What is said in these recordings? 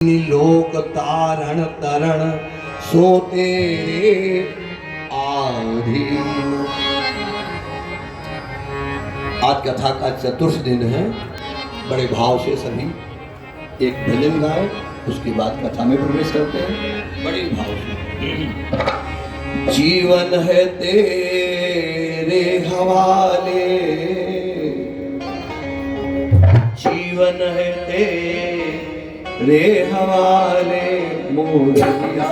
लोक तारण तरण सो तेरे आधीन। आज कथा का चतुर्थ दिन है। बड़े भाव से सभी एक भजन गाए, उसके बाद कथा में प्रवेश करते हैं। बड़े भाव से। जीवन है तेरे हवाले, जीवन है तेरे हवाले, मोरिया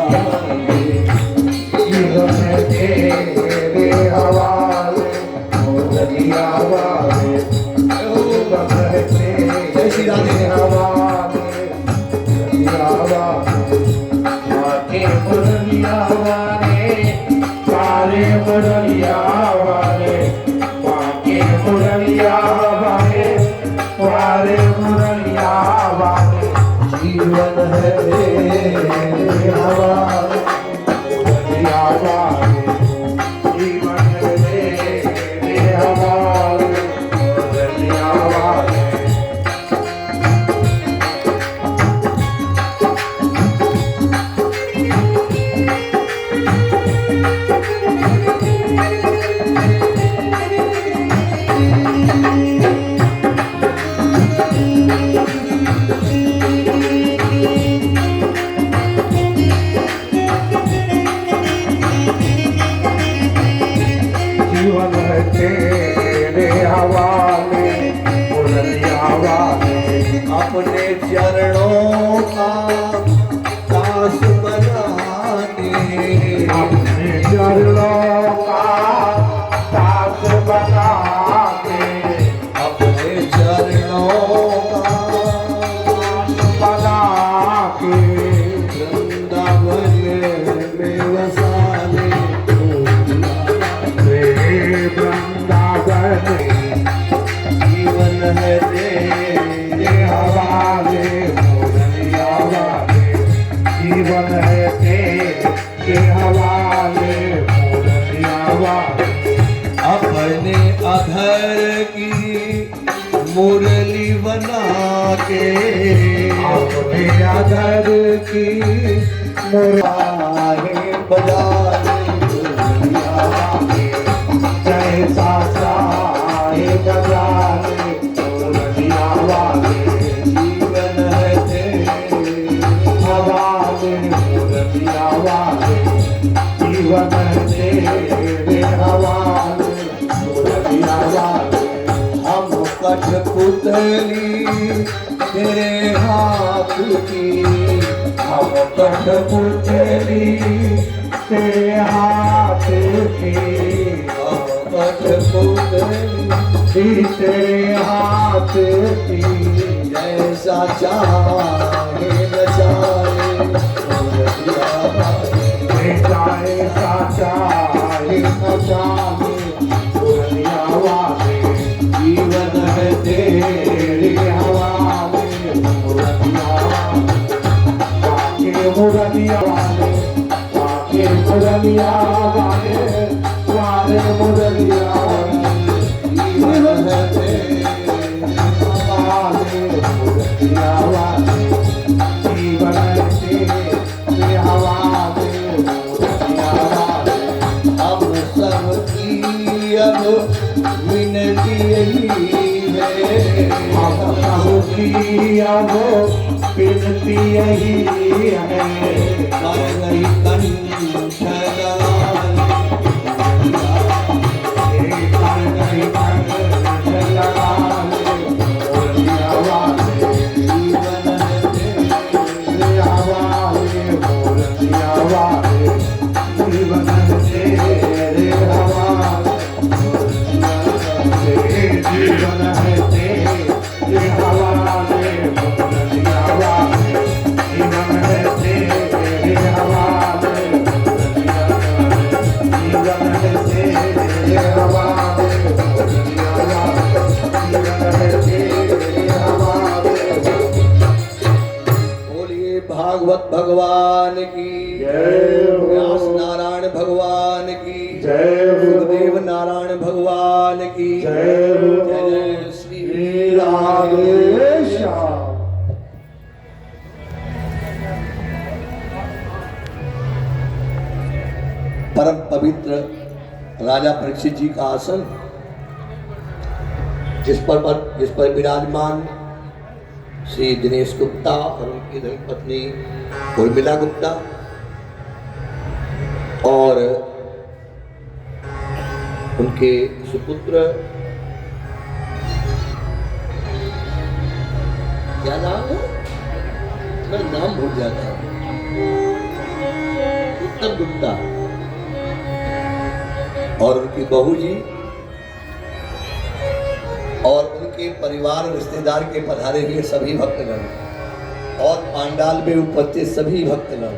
वाले। जीवन है तेरे हवाले, मोरिया वाले। जीवन है तेरे हवाले, मोरिया वाले। आके मोरिया वाले, सारे मोरिया वाले। आके मोरिया वाले, सारे मोरिया वाले। जीवन है तेरे हवाले, मोरिया वाले। जीवन है तेरे हवाले, मोरिया वाले। जीवन है तेरे हवाले, मोरिया वाले। अपने चरणों का दास बना दे, अपने चरणों का दास बना दे। अपने चरणों का दास बना के वृंदावन में वसा ले। वृंदावन जीवन है तेरे हवाले, मोरिया वाले। जीवन है तेरे हवाले, मोरिया वाले। अपने अधर की मुरली बना के, अपने अधर की मुरली बजा ले। जैसा चाहे बजा ले, मोरिया वाले। जीवन है तेरे हवाले, मोरिया वाले। जीवन है तेरे हवाले, मोरिया वाले। हम कठपुतली तेरे हाथ की, हम कठपुतली तेरे हाथ की। कठपुतली तेरे हाथ की, जैसा चाहे बचा ले, मोरिया वाले। जैसा चाहे बचा ले, मोरिया वाले। जीवन है तेरे हवाले, मोरिया वाले। आके मोरिया वाले, आके मोरिया वाले। सारे मोरिया वाले। जीवन है तेरे हवाले, मोरिया वाले। जीवन है तेरे हवाले, मोरिया वाले। हम सब की अब विनती यही है, हम सब की अब विनती यही है। कर गई कंठ लगाल, कर गई कंठ लगाल, मोरिया वाले। जीवन है तेरे हवाले, मोरिया वाले। जीवन है तेरे हवाले, जीवन है तेरे हवाले, मोरिया वाले। जीवन है तेरे हवाले, मोरिया वाले। जीवन है तेरे हवाले, मोरिया वाले। जीवन है तेरे हवाले। बोलिए भागवत भगवान की जय, व्यास नारायण भगवान की जय, गुरुदेव नारायण भगवान की जय। जय श्री राधे श्याम। परम पवित्र राजा परीक्षित जी का आसन, जिस पर विराजमान श्री दिनेश गुप्ता और उनकी धर्मपत्नी उर्मिला गुप्ता और उनके सुपुत्र, क्या नाम है, मैं नाम भूल जाता हूं, उत्तम गुप्ता और उनकी बहू जी और उनके परिवार रिश्तेदार के पधारे हुए सभी भक्तगण और पांडाल में उपस्थित सभी भक्तगण,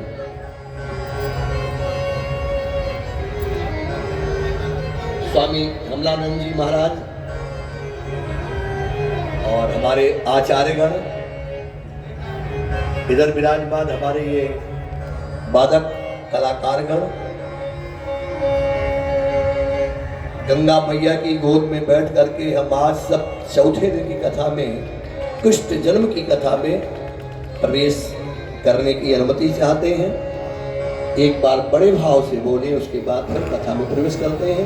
स्वामी कमलानंद जी महाराज और हमारे आचार्यगण, इधर विराजमान हमारे ये वादक कलाकारगण, गंगा मैया की गोद में बैठ करके हम आज सब चौथे दिन की कथा में, कृष्ण जन्म की कथा में प्रवेश करने की अनुमति चाहते हैं। एक बार बड़े भाव से बोले, उसके बाद हम कथा में प्रवेश करते हैं।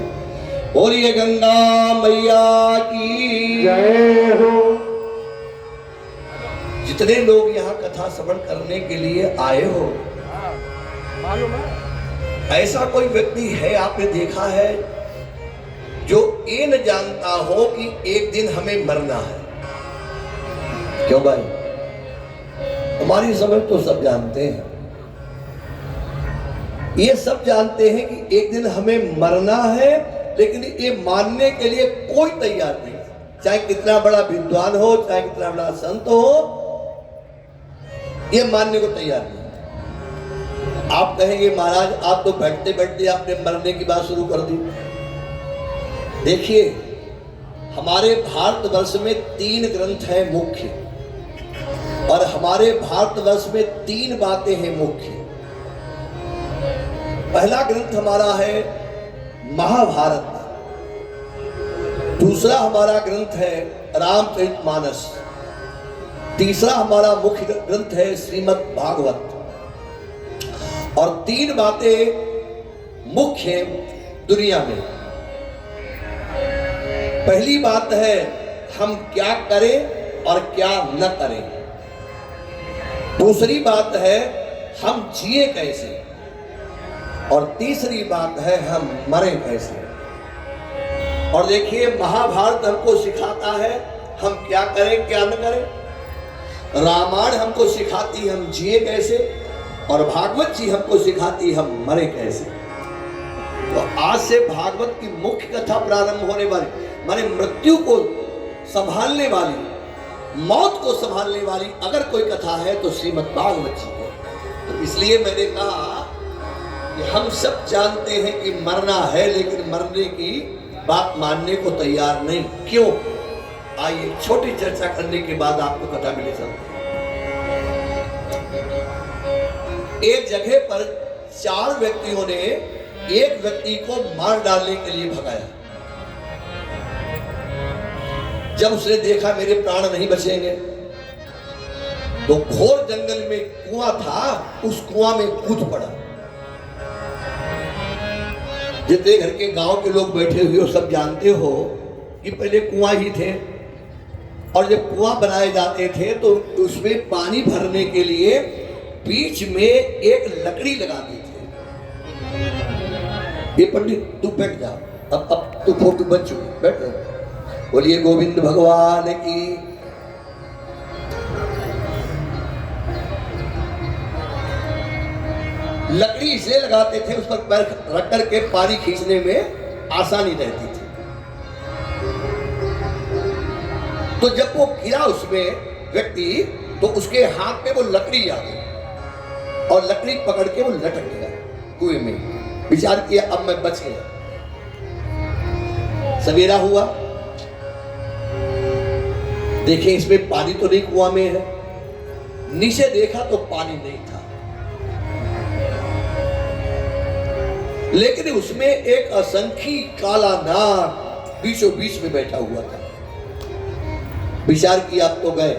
बोलिए गंगा मैया की जय हो। जितने लोग यहाँ कथा श्रवण करने के लिए आए हो, ऐसा कोई व्यक्ति है आपने देखा है जो ये न जानता हो कि एक दिन हमें मरना है? क्यों भाई, हमारी समझ तो सब जानते हैं, ये सब जानते हैं कि एक दिन हमें मरना है, लेकिन ये मानने के लिए कोई तैयार नहीं, चाहे कितना बड़ा विद्वान हो, चाहे कितना बड़ा संत हो, ये मानने को तैयार नहीं। आप कहेंगे महाराज आप तो बैठते बैठते आपने मरने की बात शुरू कर दी। देखिए, हमारे भारतवर्ष में 3 ग्रंथ हैं मुख्य, और हमारे भारतवर्ष में 3 बातें हैं मुख्य। पहला ग्रंथ हमारा है महाभारत, दूसरा हमारा ग्रंथ है रामचरितमानस, तीसरा हमारा मुख्य ग्रंथ है श्रीमद् भागवत। और 3 बातें मुख्य हैं दुनिया में। पहली बात है हम क्या करें और क्या न करें। दूसरी बात है हम जिए कैसे, और तीसरी बात है हम मरे कैसे। और देखिए, महाभारत हमको सिखाता है हम क्या करें क्या न करें, रामायण हमको सिखाती हम जिए कैसे, और भागवत जी हमको सिखाती हम मरे कैसे। तो आज से भागवत की मुख्य कथा प्रारंभ होने वाली, माने मृत्यु को संभालने वाली, मौत को संभालने वाली अगर कोई कथा है तो श्रीमद् भागवत जी है। तो इसलिए मैंने कहा कि हम सब जानते हैं कि मरना है, लेकिन मरने की बात मानने को तैयार नहीं। क्यों? आइए छोटी चर्चा करने के बाद आपको कथा मिले चलते हैं। एक जगह पर 4 व्यक्तियों ने एक व्यक्ति को मार डालने के लिए भगाया। जब उसने देखा मेरे प्राण नहीं बचेंगे, तो घोर जंगल में कुआं था, उस कुआं में कूद पड़ा। जितने घर के गांव के लोग बैठे हुए हो सब जानते हो कि पहले कुआं ही थे, और जब कुआं बनाए जाते थे तो उसमें पानी भरने के लिए बीच में एक लकड़ी लगाते थे। ये पंडित तू बैठ जा, अब तू फोटो बच चुकी, बैठ रहे। बोलिए गोविंद भगवान की। लकड़ी इसलिए लगाते थे उस पर पैर रख करके पानी खींचने में आसानी रहती थी। तो जब वो गिरा उसमें व्यक्ति, तो उसके हाथ में वो लकड़ी आ गई और लकड़ी पकड़ के वो लटक गया कुएं में। विचार किया अब मैं बच गया। सवेरा हुआ, देखे इसमें पानी तो नहीं कुआं में है, नीचे देखा तो पानी नहीं था, लेकिन उसमें एक असंख्य काला नाग बीचों बीच में बैठा हुआ था। विचार किया अब तो गए,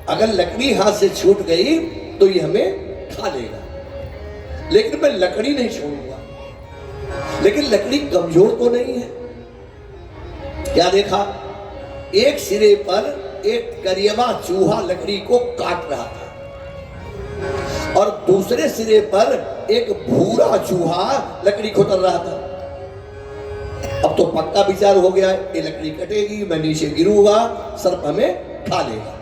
अगर लकड़ी हाथ से छूट गई तो ये हमें खा लेगा, लेकिन मैं लकड़ी नहीं छोड़ूंगा। लेकिन लकड़ी कमजोर तो नहीं है। क्या देखा, एक सिरे पर एक करियवा चूहा लकड़ी को काट रहा था और दूसरे सिरे पर एक भूरा चूहा लकड़ी को तर रहा था। अब तो पक्का विचार हो गया, ये लकड़ी कटेगी, मैं नीचे गिरूंगा, सर्प हमें खा लेगा।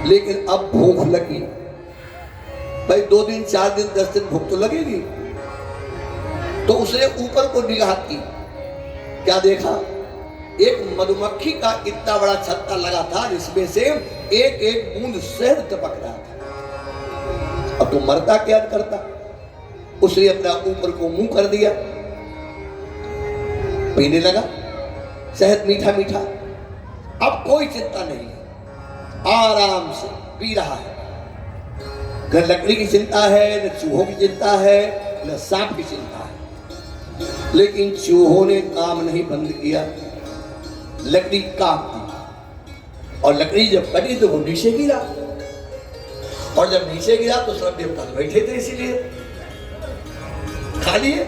लेकिन अब भूख लगी भाई, 2 दिन 4 दिन 10 दिन भूख तो लगेगी। तो उसने ऊपर को निगाह की, क्या देखा, एक मधुमक्खी का इतना बड़ा छत्ता लगा था जिसमें से एक एक बूंद शहद टपक रहा था। अब तो मरता क्या करता, उसने अपना ऊपर को मुंह कर दिया, पीने लगा शहद मीठा मीठा। अब कोई चिंता नहीं, आराम से पी रहा है। न लकड़ी की चिंता है, न चूहों की चिंता है, न सांप की चिंता है। लेकिन चूहों ने काम नहीं बंद किया, लकड़ी काट दी और लकड़ी जब कटी तो वो नीचे गिरा, और जब नीचे गिरा तो सब देवता बैठे थे, इसीलिए खा लिए।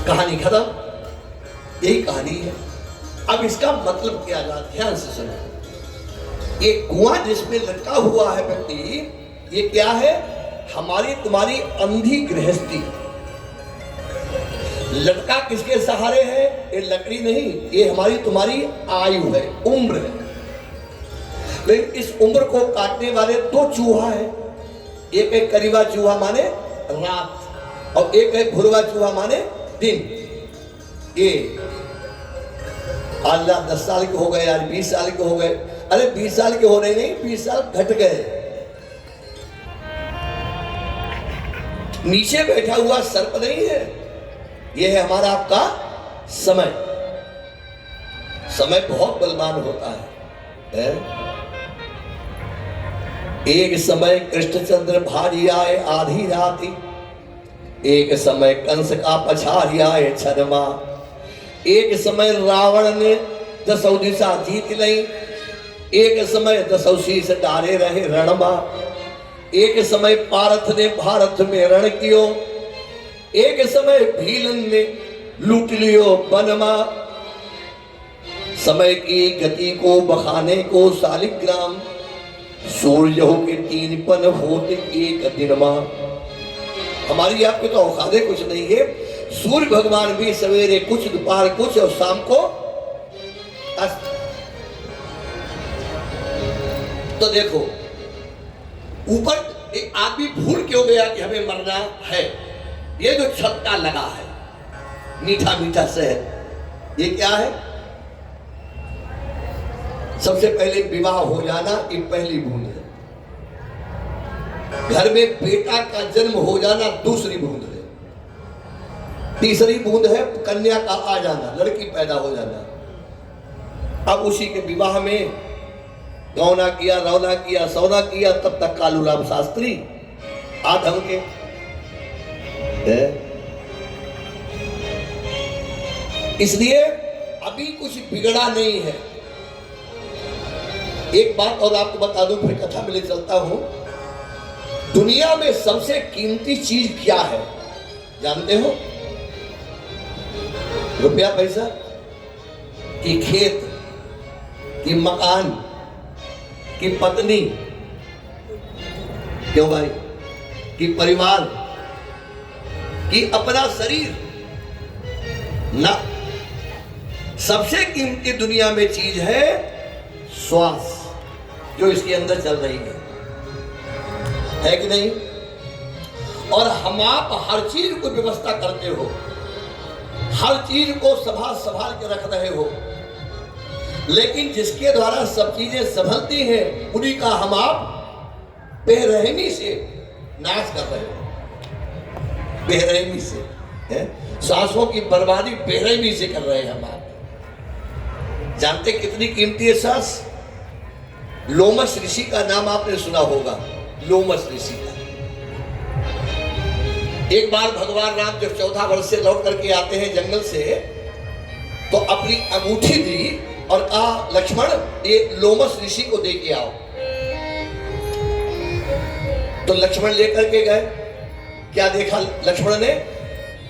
कहानी खत्म, यही कहानी है। अब इसका मतलब क्या था, ध्यान से सुनो। एक कुआं जिसमें लटका हुआ है व्यक्ति, ये क्या है, हमारी तुम्हारी अंधी गृहस्थी। लटका किसके सहारे है, ये लकड़ी नहीं, ये हमारी तुम्हारी आयु है, उम्र है। लेकिन इस उम्र को काटने वाले 2 चूहा है, एक है करीबा चूहा माने रात, और एक है भुरवा चूहा माने दिन। ये अल्लाह 10 साल के हो गए, आज 20 साल के हो गए। अरे 20 साल के हो रहे नहीं, 20 साल घट गए। नीचे बैठा हुआ सर्प नहीं है, यह है हमारा आपका समय। समय बहुत बलवान होता है? एक समय कृष्णचंद्र भारी आए आधी राति, एक समय कंस का पछारी आए छरमा, एक समय रावण ने 10 दिशा जीत ली, एक समय 10 शीश डाले रहे रणमा, एक समय पारथ ने भारत में रण कियो, एक समय भीलन ने लूट लियो बनमा। समय की गति को बखाने को शालिग्राम, सूर्य के 3 पन होते एक दिन मां। हमारी आपके तो औकाते कुछ नहीं है, सूर्य भगवान भी सवेरे कुछ, दोपहर कुछ और शाम को अस्त। तो देखो, ऊपर एक आदमी भूल क्यों गया कि हमें मरना है। ये जो छत्ता लगा है मीठा मीठा शहद, ये क्या है, सबसे पहले विवाह हो जाना, ये पहली बूंद है। घर में बेटा का जन्म हो जाना, दूसरी बूंद है। तीसरी बूंद है कन्या का आ जाना, लड़की पैदा हो जाना। अब उसी के विवाह में गौना किया, रौना किया, सौना किया, तब तक कालूराम शास्त्री आधम के इसलिए अभी कुछ बिगड़ा नहीं है। एक बात और आपको बता दूं, फिर कथा में ले चलता हूं। दुनिया में सबसे कीमती चीज क्या है जानते हो? रुपया पैसा, कि खेत, कि मकान, कि पत्नी, क्यों भाई, कि परिवार, कि अपना शरीर ना। सबसे कीमती दुनिया में चीज है श्वास, जो इसके अंदर चल रही है कि नहीं? और हम आप हर चीज को व्यवस्था करते हो, हर चीज को संभाल के रख रहे हो, लेकिन जिसके द्वारा सब चीजें संभलती हैं उन्हीं का हम आप बेरहमी से नाश कर रहे हो। बेरहमी से है? सांसों की बर्बादी बेरहमी से कर रहे हैं हम आप। जानते कितनी कीमती है सांस? लोमस ऋषि का नाम आपने सुना होगा, लोमस ऋषि का। एक बार भगवान राम जब 14 वर्ष से लौट करके आते हैं जंगल से, तो अपनी अंगूठी दी और कहा, लक्ष्मण ये लोमस ऋषि को दे के आओ। तो लक्ष्मण लेकर के गए। क्या देखा लक्ष्मण ने?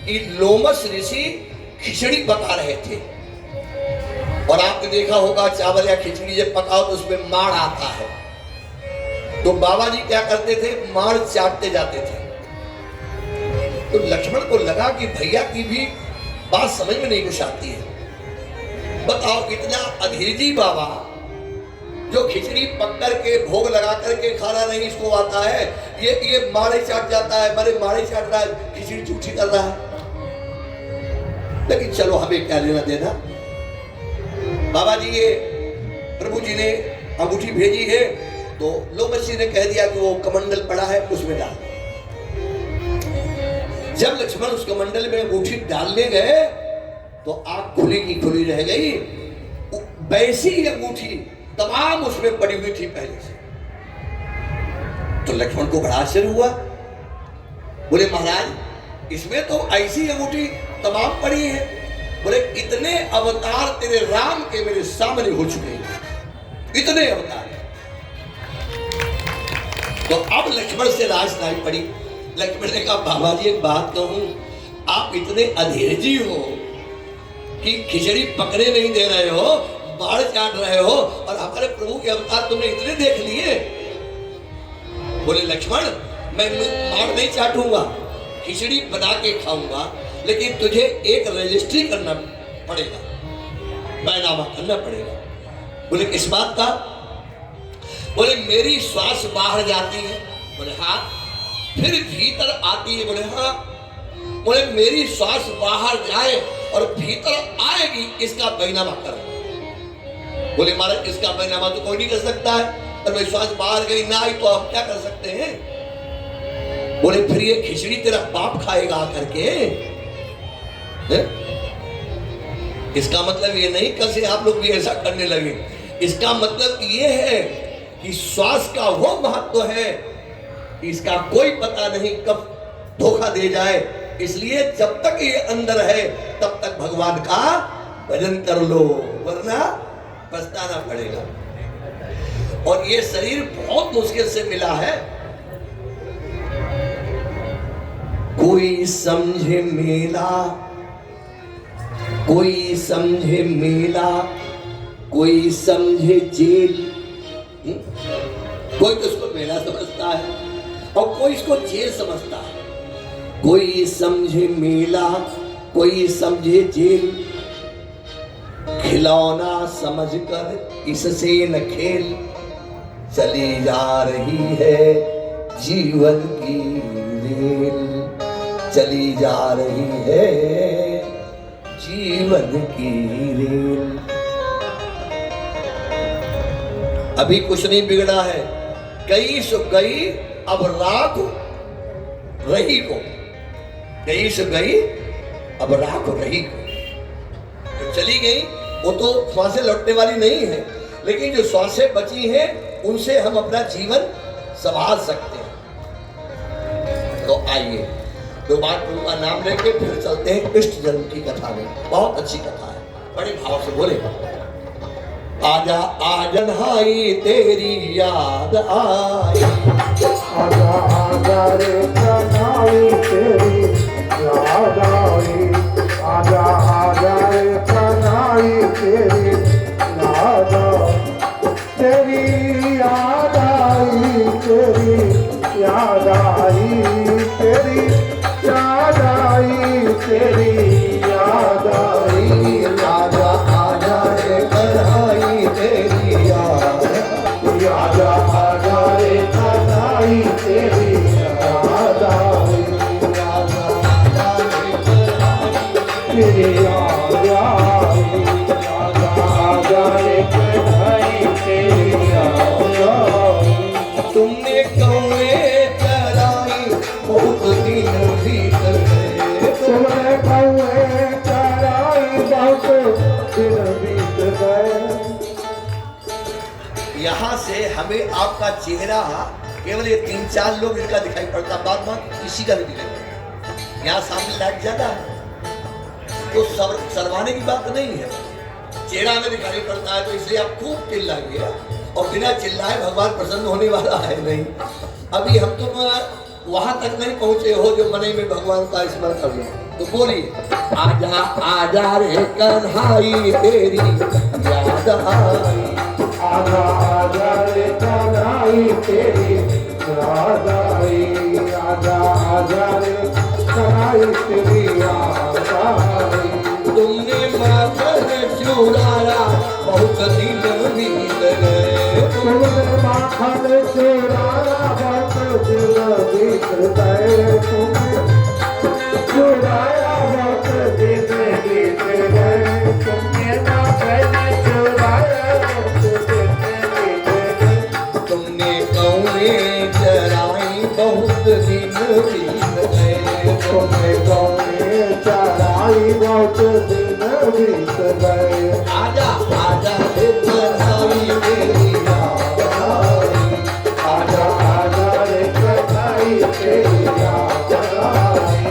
कि लोमस ऋषि खिचड़ी पका रहे थे, और आपने देखा होगा चावल या खिचड़ी जब पकाओ तो उसमें माड़ आता है, तो बाबा जी क्या करते थे, माड़ चाटते जाते थे। तो लक्ष्मण को लगा कि भैया की भी बात समझ में नहीं घुस आती है। बताओ, इतना अधीरजी बाबा जो खिचड़ी पक करके भोग लगा करके खाना नहीं इसको आता है, ये माड़े चाट जाता है, बड़े माड़े चाट रहा है, खिचड़ी झूठी कर रहा है। लेकिन चलो हमें क्या लेना देना। बाबा जी ये प्रभु जी ने अंगूठी भेजी है, तो लोमस जी ने कह दिया कि वो कमंडल पड़ा है उसमें डाल। जब लक्ष्मण उस कमंडल में अंगूठी डालने गए तो आंख खुली की खुली रह गई। वैसी ही अंगूठी तमाम उसमें पड़ी हुई थी पहले से। तो लक्ष्मण को बड़ा आश्चर्य हुआ, बोले महाराज इसमें तो ऐसी अंगूठी तमाम पड़ी है। बोले इतने अवतार तेरे राम के मेरे सामने हो चुके हैं, इतने अवतार। तो अब लक्ष्मण से राज नहीं पड़ी। लक्ष्मण ने कहा बाबा जी एक बात कहूं, आप इतने अधीरजी हो कि खिचड़ी पकड़े नहीं दे रहे हो, बाढ़ चाट रहे हो, और हमारे प्रभु के अवतार तुमने इतने देख लिए। बोले लक्ष्मण मैं मार नहीं चाटूंगा, खिचड़ी बना के खाऊंगा, लेकिन तुझे एक रजिस्ट्री करना पड़ेगा, बैनामा करना पड़ेगा। बोले किस बात का? बोले मेरी श्वास बाहर जाती है। बोले हाँ। फिर भीतर आती है। बोले हाँ। बोले मेरी श्वास बाहर जाए और भीतर आएगी, इसका बैनामा कर। बोले महाराज इसका बैनामा तो कोई नहीं कर सकता है, और मेरी श्वास बाहर गई ना आई तो हम क्या कर सकते हैं? बोले फिर ये खिचड़ी तेरा बाप खाएगा आकर के। इसका मतलब ये नहीं कल से आप लोग भी ऐसा करने लगे। इसका मतलब ये है कि श्वास का वो महत्व है, इसका कोई पता नहीं कब धोखा दे जाए। इसलिए जब तक ये अंदर है तब तक भगवान का भजन कर लो, वरना पछताना पड़ेगा। और ये शरीर बहुत मुश्किल से मिला है। कोई समझे मेला, कोई समझे मेला, कोई समझे जेल। कोई तो इसको मेला समझता है और कोई इसको जेल समझता है। कोई समझे मेला, कोई समझे जेल, खिलौना समझकर इससे न खेल। चली जा रही है जीवन की रेल, चली जा रही है जीवन की रेल। अभी कुछ नहीं बिगड़ा है। गई सो गई, अब राख रही को। गई सो गई, अब राख रही को। जो चली गई वो तो श्वासें लौटने वाली नहीं है, लेकिन जो श्वासें बची हैं उनसे हम अपना जीवन संभाल सकते हैं। तो आइए दो बार प्रभु का नाम लेके फिर चलते हैं कृष्ण जन्म की कथा में। बहुत अच्छी कथा है, बड़े भाव से बोले। आजा आजन हाई तेरी याद आई, आजा आजा रे कन्हाई तेरी याद आई, आजा आजा रे कन्हाई तेरी याद आई, तेरी याद आई, तेरी याद आई, तेरी याद आई, तेरी याद आई। आजा आजा रे कन्हाई तेरी याद, आजा आजा रे कन्हाई तेरी याद आई, आजा आजा रे कन्हाई तेरी याद आई, आजा आजा रे कन्हाई तेरी याद आई। तुमने कौए चराई बहुत दिन भीतर गए, तुमने कौए चराई बहुत दिन बीत गए। यहाँ से हमें आपका चेहरा केवल ये 3-4 लोग इनका दिखाई पड़ता, बाद में किसी का भी दिखाई पड़ता। यहाँ सामने लाइट ज्यादा है तो शर्माने की बात नहीं है, चेहरा हमें दिखाई पड़ता है, तो इसलिए आप खूब चिल्लाइए, और बिना चिल्लाए भगवान प्रसन्न होने वाला है नहीं। अभी हम तुम वहां तक नहीं पहुंचे हो जो मने में भगवान का स्मरण कर लो। तो बोलिए, आजा आजा रे कन्हाई तेरी याद आई। आजा आजा रे कन्हाई तेरी याद आई। आजा आजा रे कन्हाई तेरी याद आई। तुमने माखन चुराया बहुत दिन बीत गए। तुमने माखन चुराया बहुत दिन बीत गए। तुमने चुराया बहुत दिन बीत गए। तुमने माखन चुराया बहुत दिन बीत गए। तुमने कौने चराई बहुत दिन बीत गए। तुमने कौने चराई बहुत दिन बीत गए। आजा आजा रे कन्हाई तेरी याद आई। आजा आजा रे कन्हाई तेरी याद आई।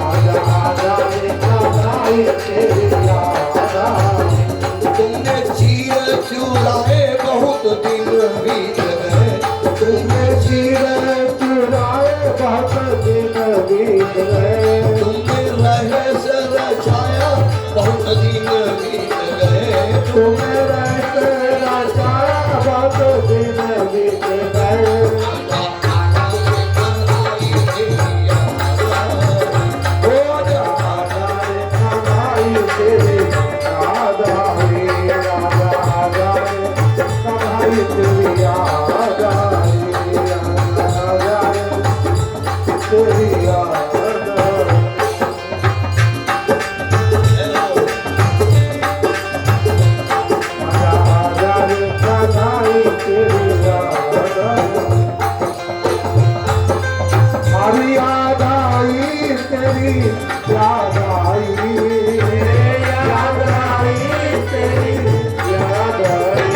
आजा आजा रे कन्हाई तेरी याद आई। तुमने चीर चुराए बहुत दिन बीत गए। तुमने चीर चुराए बहुत दिन बीत गए। तुमने रहस्य रचाया बहुत दिन बीत गए। तुमने रहस्य रचाया बहुत दिन बीत गए। आजा आजा रे कन्हाई तेरी याद आई। आजा आजा रे कन्हाई तेरी याद आई। आजा आजा रे कन्हाई तेरी याद आई। आजा आजा रे तेरी याद आई। आजा आजा रे कन्हाई तेरी याद आई। हमारी याद आई तेरी याद आई। याद आई तेरी याद आई।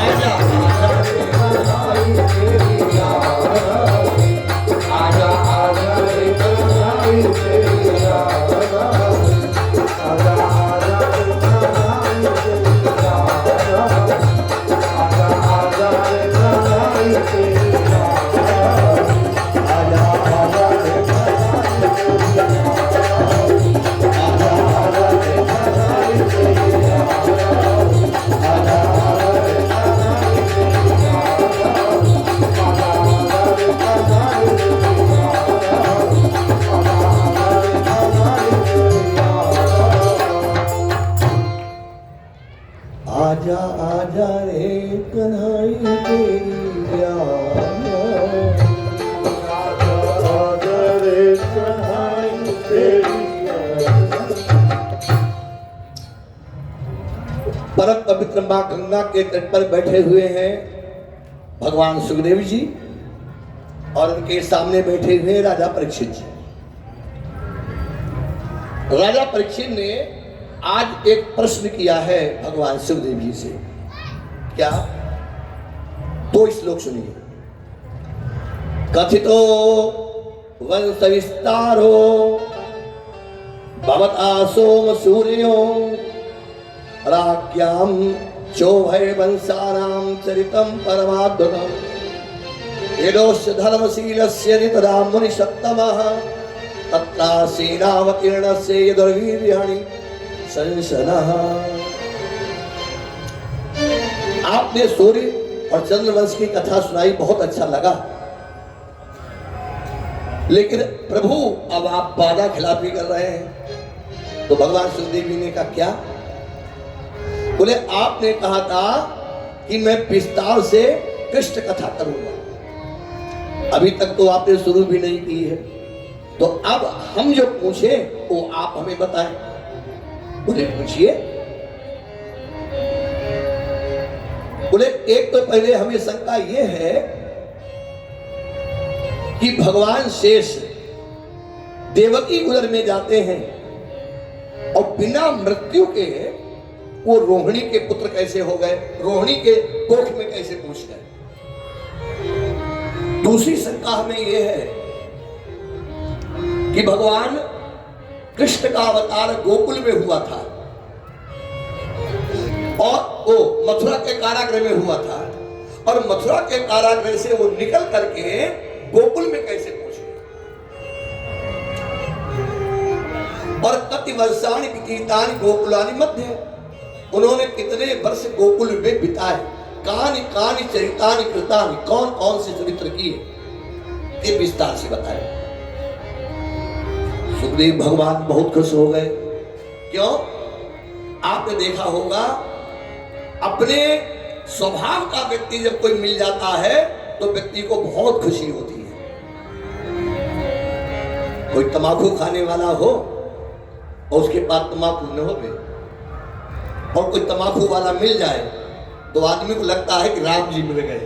आजा आजा रे कन्हाई तेरी याद आई। आजा आजा रे कन्हाई तेरी याद आई। आजा आजा रे कन्हाई तेरी याद आई। आजा आजा रे कन्हाई तेरी याद आई। आजा आजा रे कन्हाई तेरी याद आई। आजा आजा रे कन्हाई तेरी याद आई। आजा आजा रे कन्हाई तेरी याद आई। आजा आजा रे कन्हाई तेरी याद आई। आजा आजा रे कन्हाई तेरी याद आई। आजा आजा रे कन्हाई तेरी याद आई। परम पवित्र मां गंगा के तट पर बैठे हुए हैं भगवान सुखदेव जी और उनके सामने बैठे हुए राजा परीक्षित जी। राजा परीक्षित ने आज एक प्रश्न किया है भगवान सुखदेव जी से। क्या? तो श्लोक सुनिए। कथितो वंश विस्तारो भवता सोम सूर्यो राज्ञां चोभय वंशानां चरितं परमाद्भुतम् यदोश्च धर्मशीलस्य नितरां मुनिसत्तमः तत्रासीनावतीर्णस्य यदुर्वीर्याणि संशनः। आपने सूर्य और चंद्रवंश की कथा सुनाई, बहुत अच्छा लगा। लेकिन प्रभु अब आप वादा खिलाफी कर रहे हैं। तो भगवान सुखदेव जी ने कहा क्या? बोले आपने कहा था कि मैं विस्तार से कृष्ण कथा करूंगा, अभी तक तो आपने शुरू भी नहीं की है, तो अब हम जो पूछे वो आप हमें बताएं। बोले पूछिए। बोले एक तो पहले हमें शंका ये है कि भगवान शेष देवकी उदर में जाते हैं और बिना मृत्यु के वो रोहिणी के पुत्र कैसे हो गए, रोहिणी के कोख में कैसे पहुंच गए। दूसरी शंका हमें यह है कि भगवान कृष्ण का अवतार गोकुल में हुआ था और वो मथुरा के कारागृह में हुआ था, और मथुरा के कारागृह से वो निकल करके गोकुल में कैसे पहुंचे। कति वर्षाणि विकीर्तानि गोकुलानि मध्य। उन्होंने कितने वर्ष गोकुल में बिताए, कानि कानि चरितानि कृतानि, कौन कौन से चरित्र किए, ये विस्तार से बताए। सुखदेव भगवान बहुत खुश हो गए। क्यों? आपने देखा होगा, अपने स्वभाव का व्यक्ति जब कोई मिल जाता है तो व्यक्ति को बहुत खुशी होती है। कोई तंबाकू खाने वाला हो और उसके पास तंबाकू न हो और कोई तंबाकू वाला मिल जाए तो आदमी को लगता है कि राम जी मिल गए,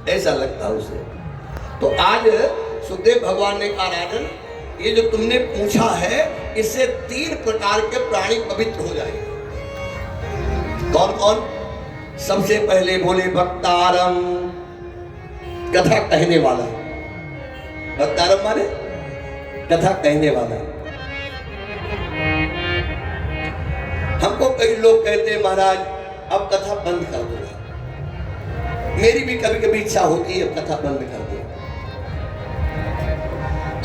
ऐसा लगता है उसे। तो आज सुखदेव भगवान ने कहा, राजन, ये जो तुमने पूछा है इससे 3 प्रकार के प्राणी पवित्र हो जाएंगे। कौन कौन? सबसे पहले बोले वक्तारम, कथा कहने वाला। वक्तारम माने कथा कहने वाला। हमको कई लोग कहते हैं, महाराज अब कथा बंद कर दो। मेरी भी कभी कभी इच्छा होती है कथा बंद कर दो,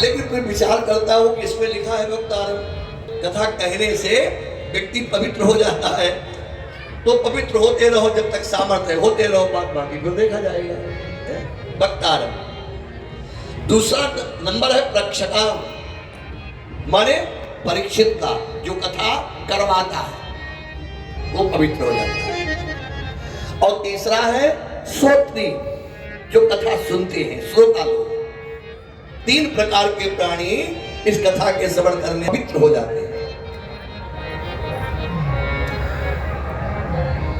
लेकिन फिर विचार करता हूं कि इसमें लिखा है वक्तारम, कथा कहने से व्यक्ति पवित्र हो जाता है। तो पवित्र होते रहो जब तक सामर्थ्य होते रहो, बात बाकी फिर देखा जाएगा। वक्तारम। दूसरा नंबर है प्रक्षका, माने परीक्षित का, जो कथा करवाता है वो पवित्र हो जाता है। और तीसरा है श्रोत्री, जो कथा सुनते हैं, श्रोता लोग। 3 प्रकार के प्राणी इस कथा के श्रवण करने पवित्र हो जाते हैं।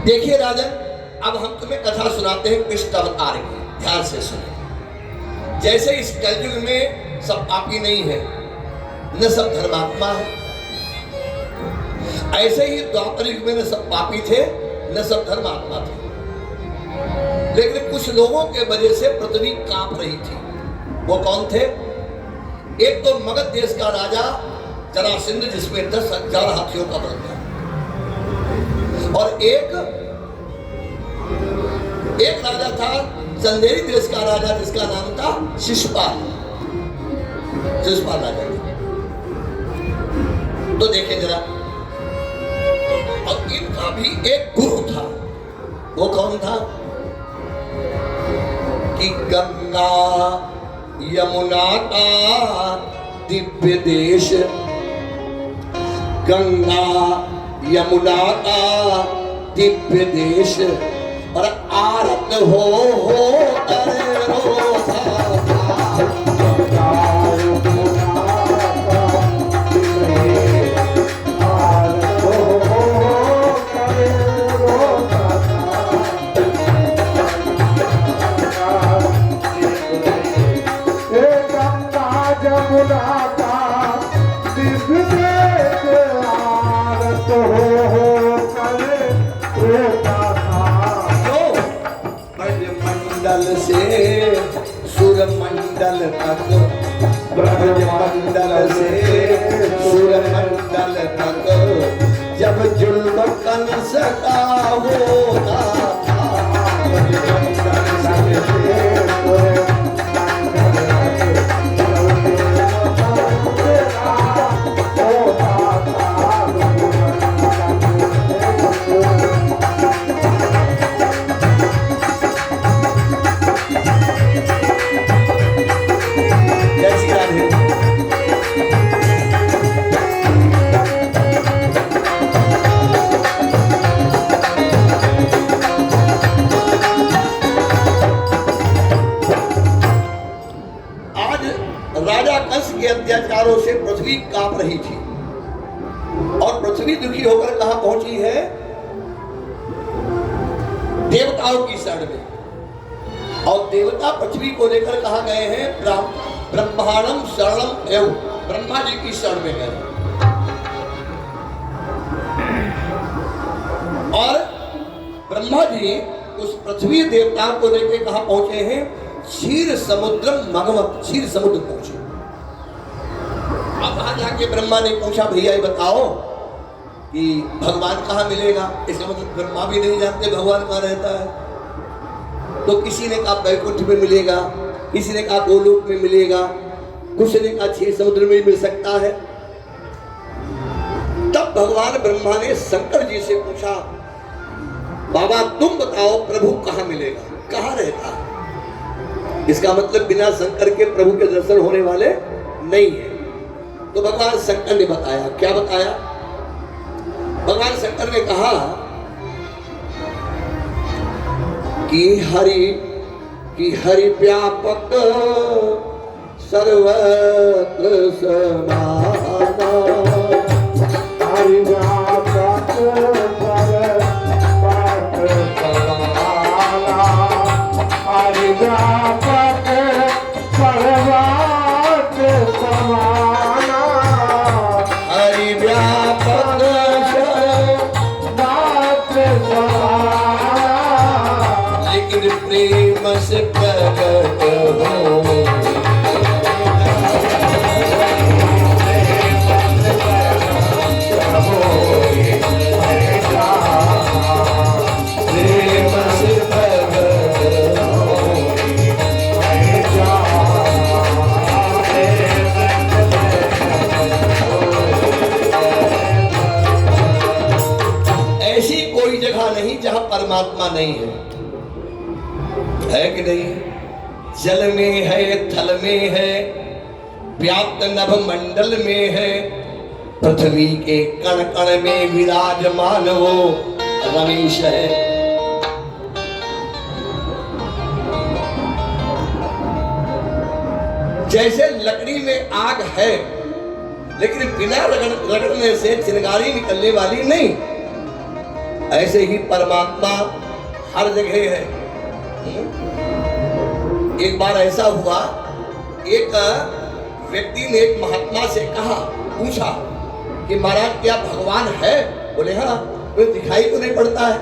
देखिए राजन, अब हम तुम्हें कथा सुनाते हैं कृष्ण अवतार की, ध्यान से सुने। जैसे इस कलयुग में सब पापी नहीं है, न सब धर्मात्मा है, ऐसे ही द्वापर युग में न सब पापी थे न सब धर्मात्मा थे। लेकिन कुछ लोगों के वजह से पृथ्वी कांप रही थी। वो कौन थे? एक तो मगध देश का राजा जरासंध, जिसमें 10,000 हाथियों का बल था, और एक राजा था चंदेरी देश का राजा, जिसका नाम था शिशुपाल राजा। तो देखें जरा, और इनका भी एक गुरु था। वो कौन था? कि गंगा यमुना का दिव्य देश, गंगा यमुना का दिव्य देश, और आरत हो अरे रोधा सूरमंडल तक, ब्रह्मंडल से सूरमंडल तक, जब जुल्म कंस का होता था, अत्याचारों से पृथ्वी कांप रही थी, और पृथ्वी दुखी होकर कहां पहुंची है? देवताओं की शरण में। और देवता पृथ्वी को लेकर कहां गए हैं? ब्रह्मांडम शरणम एवं, ब्रह्मा जी की शरण में गए। और ब्रह्मा जी उस पृथ्वी देवताओं को लेकर कहां पहुंचे हैं? क्षीर समुद्रम मगमत, क्षीर समुद्र पहुंचे। अब वहां जाके ब्रह्मा ने पूछा, भैया ये बताओ कि भगवान कहाँ मिलेगा? इसका मतलब ब्रह्मा भी नहीं जानते भगवान कहाँ रहता है। तो किसी ने कहा बैकुंठ में मिलेगा, किसी ने कहा गोलोक में मिलेगा, कुछ ने कहा क्षीर समुद्र में मिल सकता है। भगवान ब्रह्मा ने शंकर जी से पूछा, बाबा तुम बताओ प्रभु कहाँ मिलेगा, कहाँ रहता है? इसका मतलब बिना शंकर के प्रभु के दर्शन होने वाले नहीं है। तो भगवान शंकर ने बताया, क्या बताया? भगवान शंकर ने कहा कि हरि व्यापक सर्वत्र समाना, हरि व्यापक सर्वत्र समाना, हरि व्यापक सर्वत्र समाना, हरि व्यापक सर्वत्र समाना, लेकिन प्रेम से प्रकट हो। ऐसी कोई जगह नहीं जहां परमात्मा नहीं है कि नहीं? जल में है, थल में है, व्याप्त नभ मंडल में है, पृथ्वी के कण कण में विराजमान वो रमेश है। जैसे लकड़ी में आग है लेकिन बिना रगड़ने से चिंगारी निकलने वाली नहीं, ऐसे ही परमात्मा हर जगह है। एक बार ऐसा हुआ, एक व्यक्ति ने एक महात्मा से कहा, पूछा कि महाराज क्या भगवान है? बोले हाँ, उन्हें दिखाई तो नहीं पड़ता है।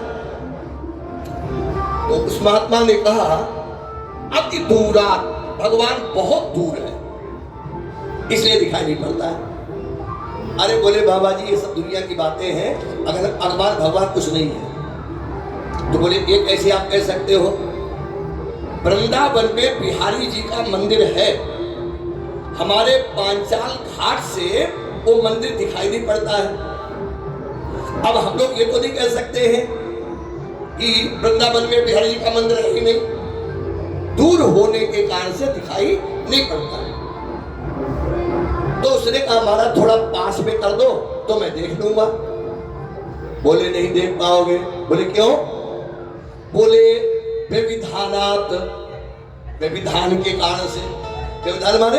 तो उस महात्मा ने कहा अति दूरात, भगवान बहुत दूर है इसलिए दिखाई नहीं पड़ता है। अरे बोले बाबा जी ये सब दुनिया की बातें हैं, अगर अखबार भगवान कुछ नहीं है। तो बोले ये कैसे आप कह सकते हो? वृंदावन में बिहारी जी का मंदिर है, हमारे पांचाल घाट से वो मंदिर दिखाई नहीं पड़ता है। अब हम लोग ये तो नहीं कह सकते हैं कि वृंदावन में बिहारी जी का मंदिर है ही नहीं, दूर होने के कारण से दिखाई नहीं पड़ता है। तो उसने कहा महाराज थोड़ा पास में कर दो तो मैं देख लूंगा। बोले नहीं देख पाओगे। बोले क्यों? बोले व्यभिधानात, व्यभिधान के कारण से। व्यभिधान माने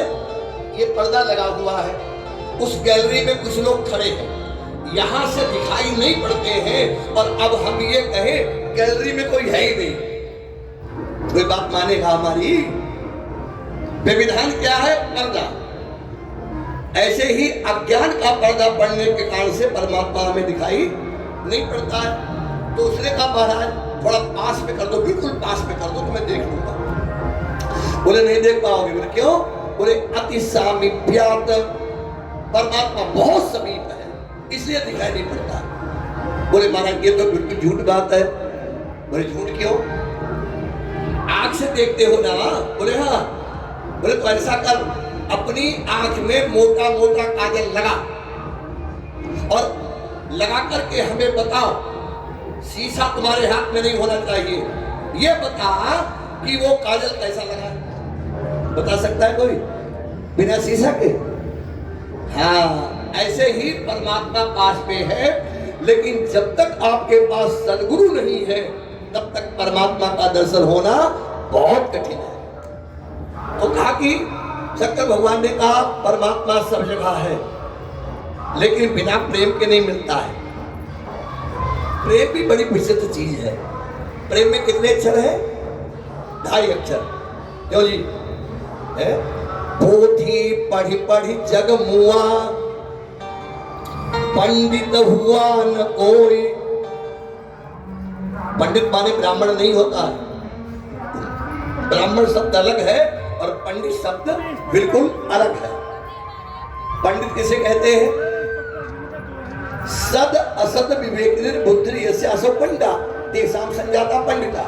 ये पर्दा लगा हुआ है, उस गैलरी में कुछ लोग खड़े हैं, यहां से दिखाई नहीं पड़ते हैं, और अब हम ये कहें गैलरी में कोई है ही नहीं, कोई बात मानेगा हमारी? व्यभिधान क्या है? पर्दा। ऐसे ही अज्ञान का पर्दा पड़ने के कारण से परमात्मा हमें दिखाई नहीं पड़ता है। तो उसने कहा महाराज थोड़ा पास में कर दो, बिल्कुल पास में कर दो तो मैं देख लूंगा। बोले नहीं देख पाओगे। बोले क्यों? बोले अति सामीप्यात, परमात्मा बहुत समीप है इसलिए दिखाई नहीं पड़ता। बोले महाराज ये तो बिल्कुल झूठ बात है। बोले झूठ क्यों? आंख से देखते हो ना? बोले हाँ। बोले तो ऐसा कर, अपनी आंख में मोटा मोटा काजल लगा और लगा करके हमें बताओ, शीशा तुम्हारे हाथ में नहीं होना चाहिए, ये बता कि वो काजल कैसा लगा। बता सकता है कोई बिना शीशा के? हाँ, ऐसे ही परमात्मा पास में है, लेकिन जब तक आपके पास सद्गुरु नहीं है तब तक परमात्मा का दर्शन होना बहुत कठिन है। तो कहा कि शंकर भगवान ने कहा परमात्मा सब जगह है लेकिन बिना प्रेम के नहीं मिलता है। प्रेम भी बड़ी विचित्र चीज है। प्रेम में कितने अक्षर है? 2.5 अक्षर। क्यों जी? है पोथी पढ़ी पढ़ी जग मुआ, पंडित हुआ न कोई। पंडित माने ब्राह्मण नहीं होता है, ब्राह्मण शब्द अलग है और पंडित शब्द बिल्कुल अलग है। पंडित किसे कहते हैं? सद असद विवेक बुद्धि यस्यासो पंडा तेषाम संजाता पंडिता।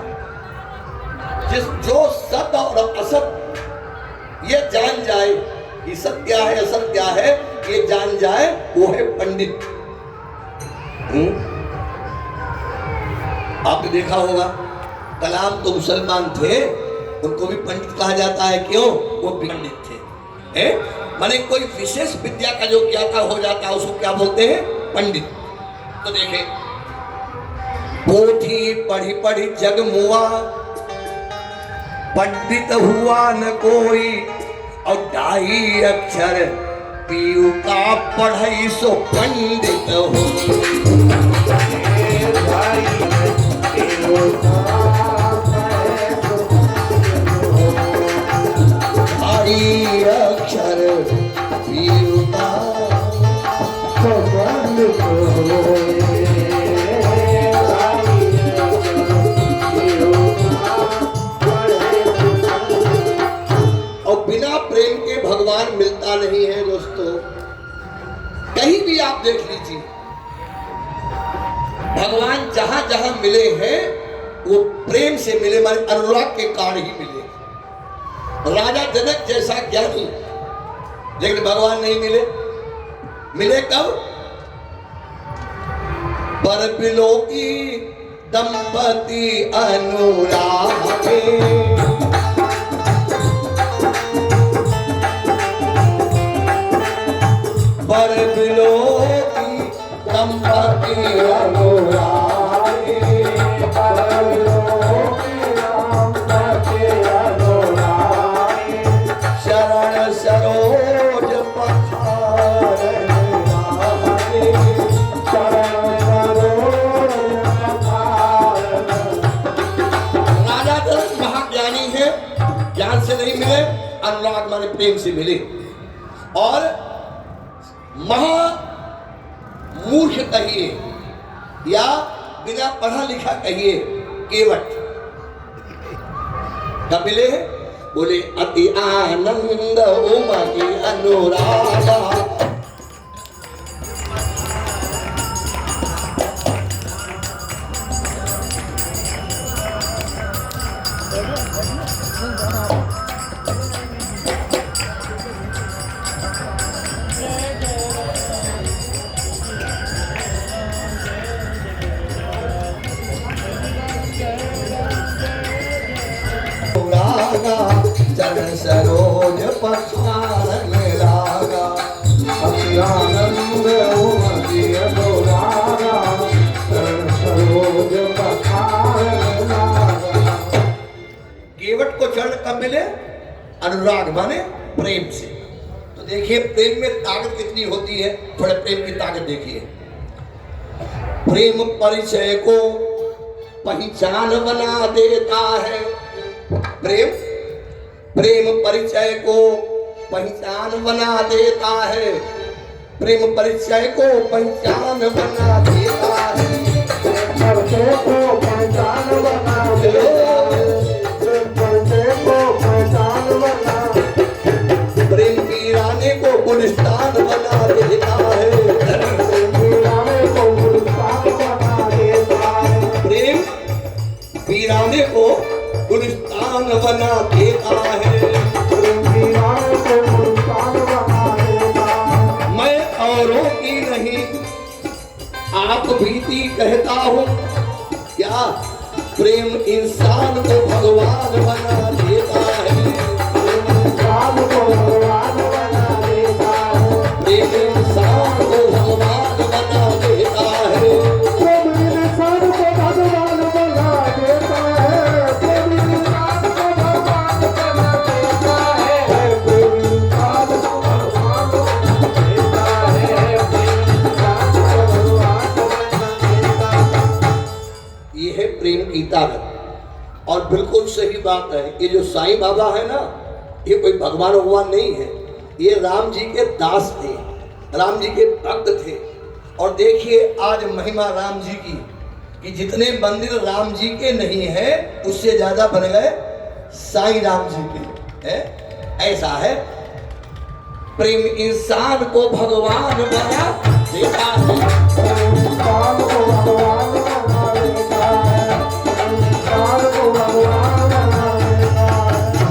जो सत और असत ये जान जाए कि सत्य है असत्य है, ये जान जाए वो है पंडित। आपने देखा होगा कलाम तो मुसलमान थे, उनको भी पंडित कहा जाता है। क्यों? वो पंडित थे। माने कोई विशेष विद्या का जो ज्ञाता हो जाता है उसको क्या बोलते हैं? पंडित। तो देखें, पोथी पढ़ी पढ़ी जग मुआ, पंडित हुआ न कोई, और ढाई अक्षर पीयू का पढ़ाई सो पंडित हो। ढाई अक्षर पीयू का पंडित हो। प्रेम के भगवान मिलता नहीं है दोस्तों। कहीं भी आप देख लीजिए, भगवान जहां जहां मिले हैं वो प्रेम से मिले, माने अनुराग के कारण ही मिले। राजा जनक जैसा ज्ञानी, लेकिन भगवान नहीं मिले। मिले कब? पर बिलो की दंपति अनुराग, पर बिलो की दंपति अनुराग, पर बिलो की दंपति अनुराग, शरण सरोज पखारन लागे, शरण सरोज पखारन। राजा जनक महाज्ञानी है, ज्ञान से नहीं मिले, अनुराग माने प्रेम से मिले। और महा मूर्ख कहिए या बिना पढ़ा लिखा कहिए, केवट कब मिले? बोले अति आनंद उमगी अनुरागा। चरण सरोज पखारन लागा, अति आनंद उमगी अनुरागा, चरण सरोज पखारन लागा। केवट को चरण कब मिले? अनुराग माने प्रेम से। तो देखिए प्रेम में ताकत कितनी होती है, थोड़े प्रेम की ताकत देखिए। प्रेम परिचय को पहचान बना देता है। प्रेम परिचय को पहचान बना देता है। प्रेम परिचय को पहचान बना देता है। परिचय को पहचान बना देता है। परिचय को पहचान बना, प्रेम वीराने को गुलिस्तान बना देता है। प्रेम वीराने को गुलिस्तान बना देता है। प्रेम वीराने को गुलिस्तान बना देता है। मैं औरों की नहीं आप भीति कहता हूँ, क्या प्रेम इंसान को भगवान बना देता है। इंसान को भगवान बना देता है। प्रेम इंसान को भगवान बना देता है। प्रेम इंसान को भगवान बना देता है। प्रेम इंसान को भगवान बना देता है। प्रेम इंसान को भगवान बना देता है। प्रेम इंसान को भगवान बना देता है। ये है प्रेम की ताकत। और बिल्कुल सही बात है, ये जो साईं बाबा है ना, ये कोई भगवान नहीं है, ये राम जी के दास थे, राम जी के भक्त थे। और देखिए आज महिमा राम जी की, कि जितने मंदिर राम जी के नहीं है उससे ज्यादा बन गए साईं राम जी के है। ऐसा है, प्रेम इंसान को भगवान बना देता है। इंसान को भगवान बना देता है। इंसान को भगवान बना देता है।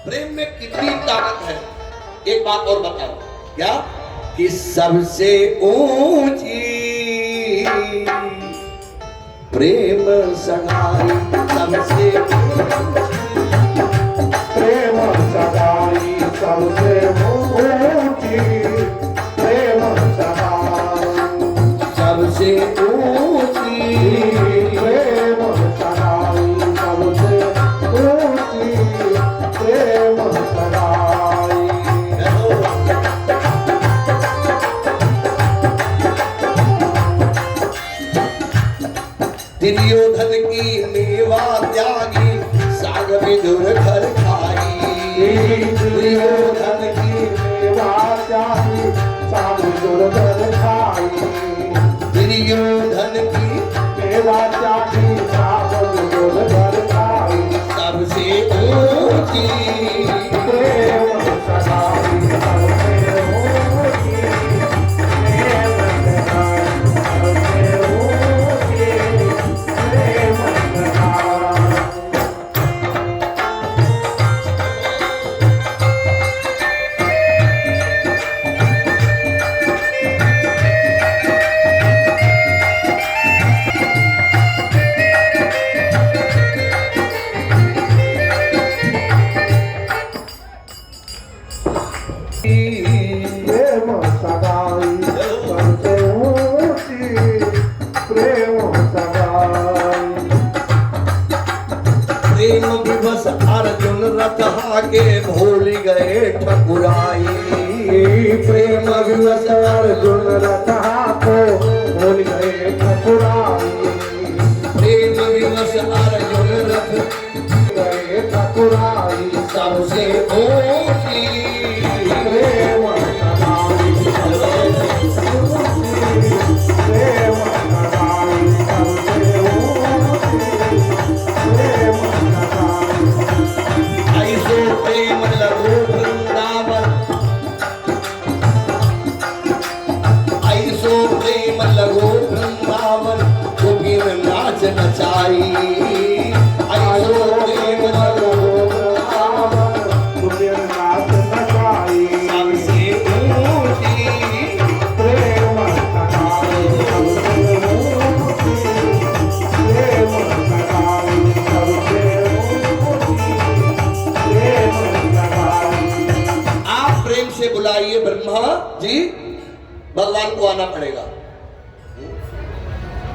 प्रेम में कितनी ताकत है, एक बात और बताओ, क्या कि सबसे ऊंची प्रेम सगाई सबसे प्रेम सगाई सबसे ऊंची प्रेम सगाई सबसे ऊंची प्रेम सगाई सबसे ऊंची प्रेम सगाई दुर्योधन की मेवा त्यागी साग विदुर घर खाई दुर्योधन की मेवा त्यागी साग दुर्धर खाई दुर्योधन की मेवा त्यागी साग दुर्धर खाई सबसे ऊंची प्रेम सगाई सबसे ऊंची प्रेम सगाई सबसे ऊंची प्रेम सगाई प्रेम सगाई सबसे ऊंची प्रेम सगाई प्रेम विवश अर्जुन रथ आगे भूल गए ठकुराई प्रेम विवश अर्जुन रथा को भूल गए ठकुराई प्रेम विवश अर्जुन रथ गए ठकुराई सबसे ऊंची प्रेम सगाई प्रेम सगाई सबसे ऊंची प्रेम सगाई ऐसो प्रेम लगो वृंदावन ऐसो प्रेम लगो वृंदावन गोपीन नाच नचाई ऐसो प्रेम लगो नाथ नचाई सबसे ऊंची प्रेम सगाई सबसे ऊंची प्रेम सगाई सबसे ऊंची प्रेम सगाई आप प्रेम से बुलाइए ब्रह्मा जी भगवान को आना पड़ेगा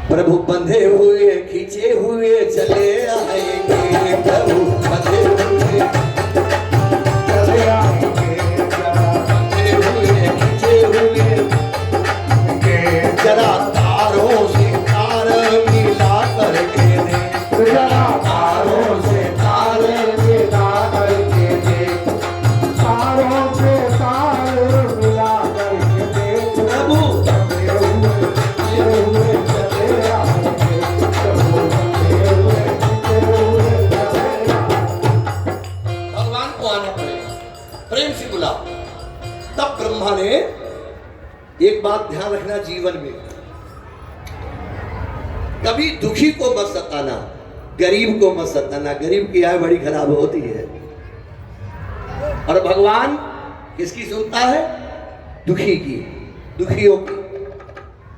प्रभु बंधे हुए खींचे हुए चले आएंगे प्रभु बंधे हुए चले आएंगे बंधे हुए खींचे हुए जरा तारों से तार मिला करके दे जरा तारों से तार मिला करके दे तारों से तार मिला करके दे प्रभु चले हुए चले आएंगे प्रभु बंधे हुए चले आएंगे भगवान को आना पड़ेगा प्रेम से बुलाओ तब ब्रह्मा ने एक बात ध्यान रखना जीवन में कभी दुखी को मत सताना गरीब को मत सताना गरीब की आय बड़ी खराब होती है और भगवान किसकी सुनता है दुखी की दुखियों की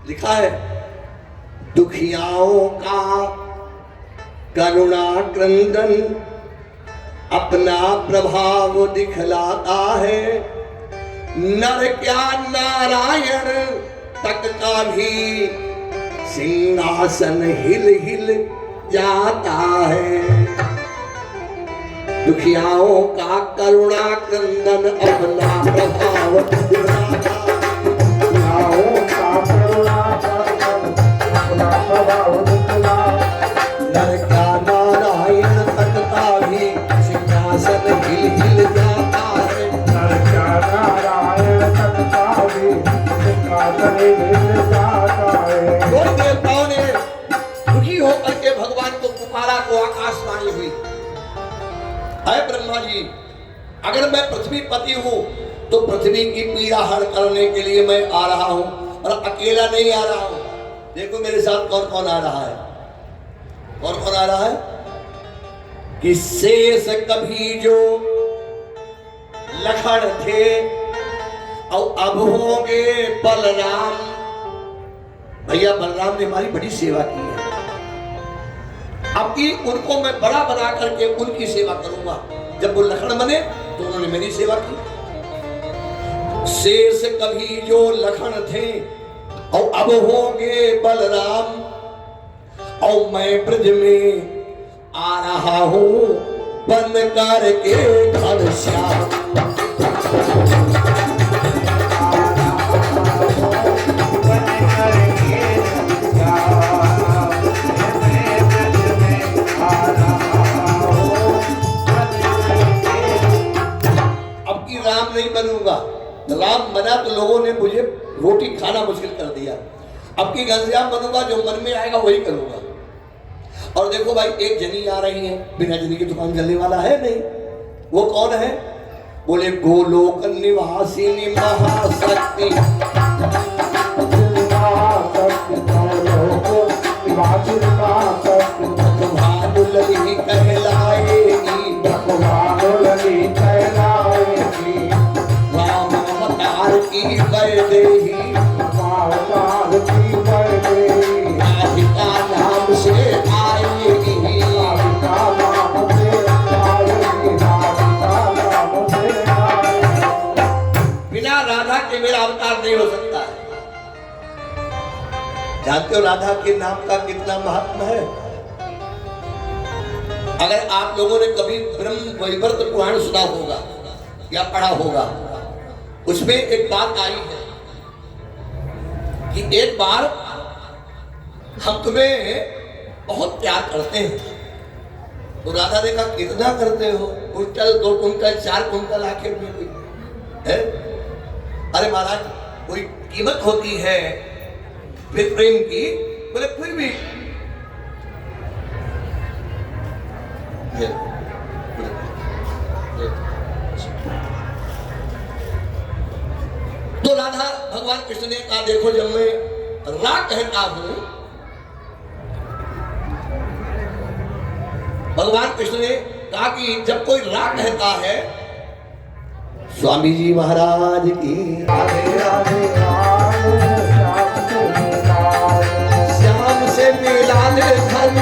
लिखा है दुखियाओं का करुणा क्रंदन अपना प्रभाव दिखलाता है नर क्या नारायण तक का भी सिंहासन हिल हिल जाता है दुखियाओं का करुणा क्रंदन अपना प्रभाव दिखलाता है नाओं का करुणा करन अपना स्वभाव दिखला नर क्या नारायण तक का भी सिंहासन हिल हिल जाता है नर क्या नारायण तक का भी सिंहासन हिल जाता है दोनों देवताओं ने दुखी होकर के भगवान को पुकारा तो आकाशवाणी हुई है ब्रह्मा जी अगर मैं पृथ्वी पति हूँ तो पृथ्वी की पीड़ा हर करने के लिए मैं आ रहा हूँ और अकेला नहीं आ रहा हूँ देखो मेरे साथ कौन कौन आ रहा है कौन कौन आ रहा है कि शेष कभी जो लखन थे और अब होंगे बलराम भैया बलराम ने हमारी बड़ी सेवा की है, अब की उनको मैं बड़ा बना करके उनकी सेवा करूंगा। जब वो लखन बने तो उन्होंने मेरी सेवा की। शेष कभी जो लखन थे और अब होंगे बलराम, और मैं ब्रज में आ रहा हूं बन करके घनश्याम। अब की राम नहीं बनूंगा, राम बना तो लोगों ने मुझे रोटी खाना मुश्किल कर दिया। अब की घनश्याम बनूंगा, जो मन में आएगा वही करूंगा। और देखो भाई, एक जनी आ रही है, बिना जनी की दुकान चलने वाला है नहीं। वो कौन है? बोले गोलोक निवासिनी महाशक्ति। भानुलली कहलाएगी, राम अवतार की वैदेही, राधिका नाम से आएगी। बिना राधा के मेरा अवतार नहीं हो सकता है। जानते हो राधा के नाम का कितना महत्व है? अगर आप लोगों ने कभी ब्रह्म वैवर्त पुराण सुना होगा या पढ़ा होगा, उसमें एक बात आई है कि एक बार हम तुम्हें बहुत प्यार करते हैं। तो राधा ने कहा कितना करते हो? कुंटल, 2 कुंटल, 4 कुंटल, आखिर में कोई है? अरे महाराज, कोई कीमत होती है फिर प्रेम की। बोले फिर भी तो राधा भगवान कृष्ण ने कहा देखो, जब मैं रा कहता हूं, भगवान कृष्ण ने कहा कि जब कोई रा कहता है, स्वामी जी महाराज की राधे राधे श्याम से मिला दे धन,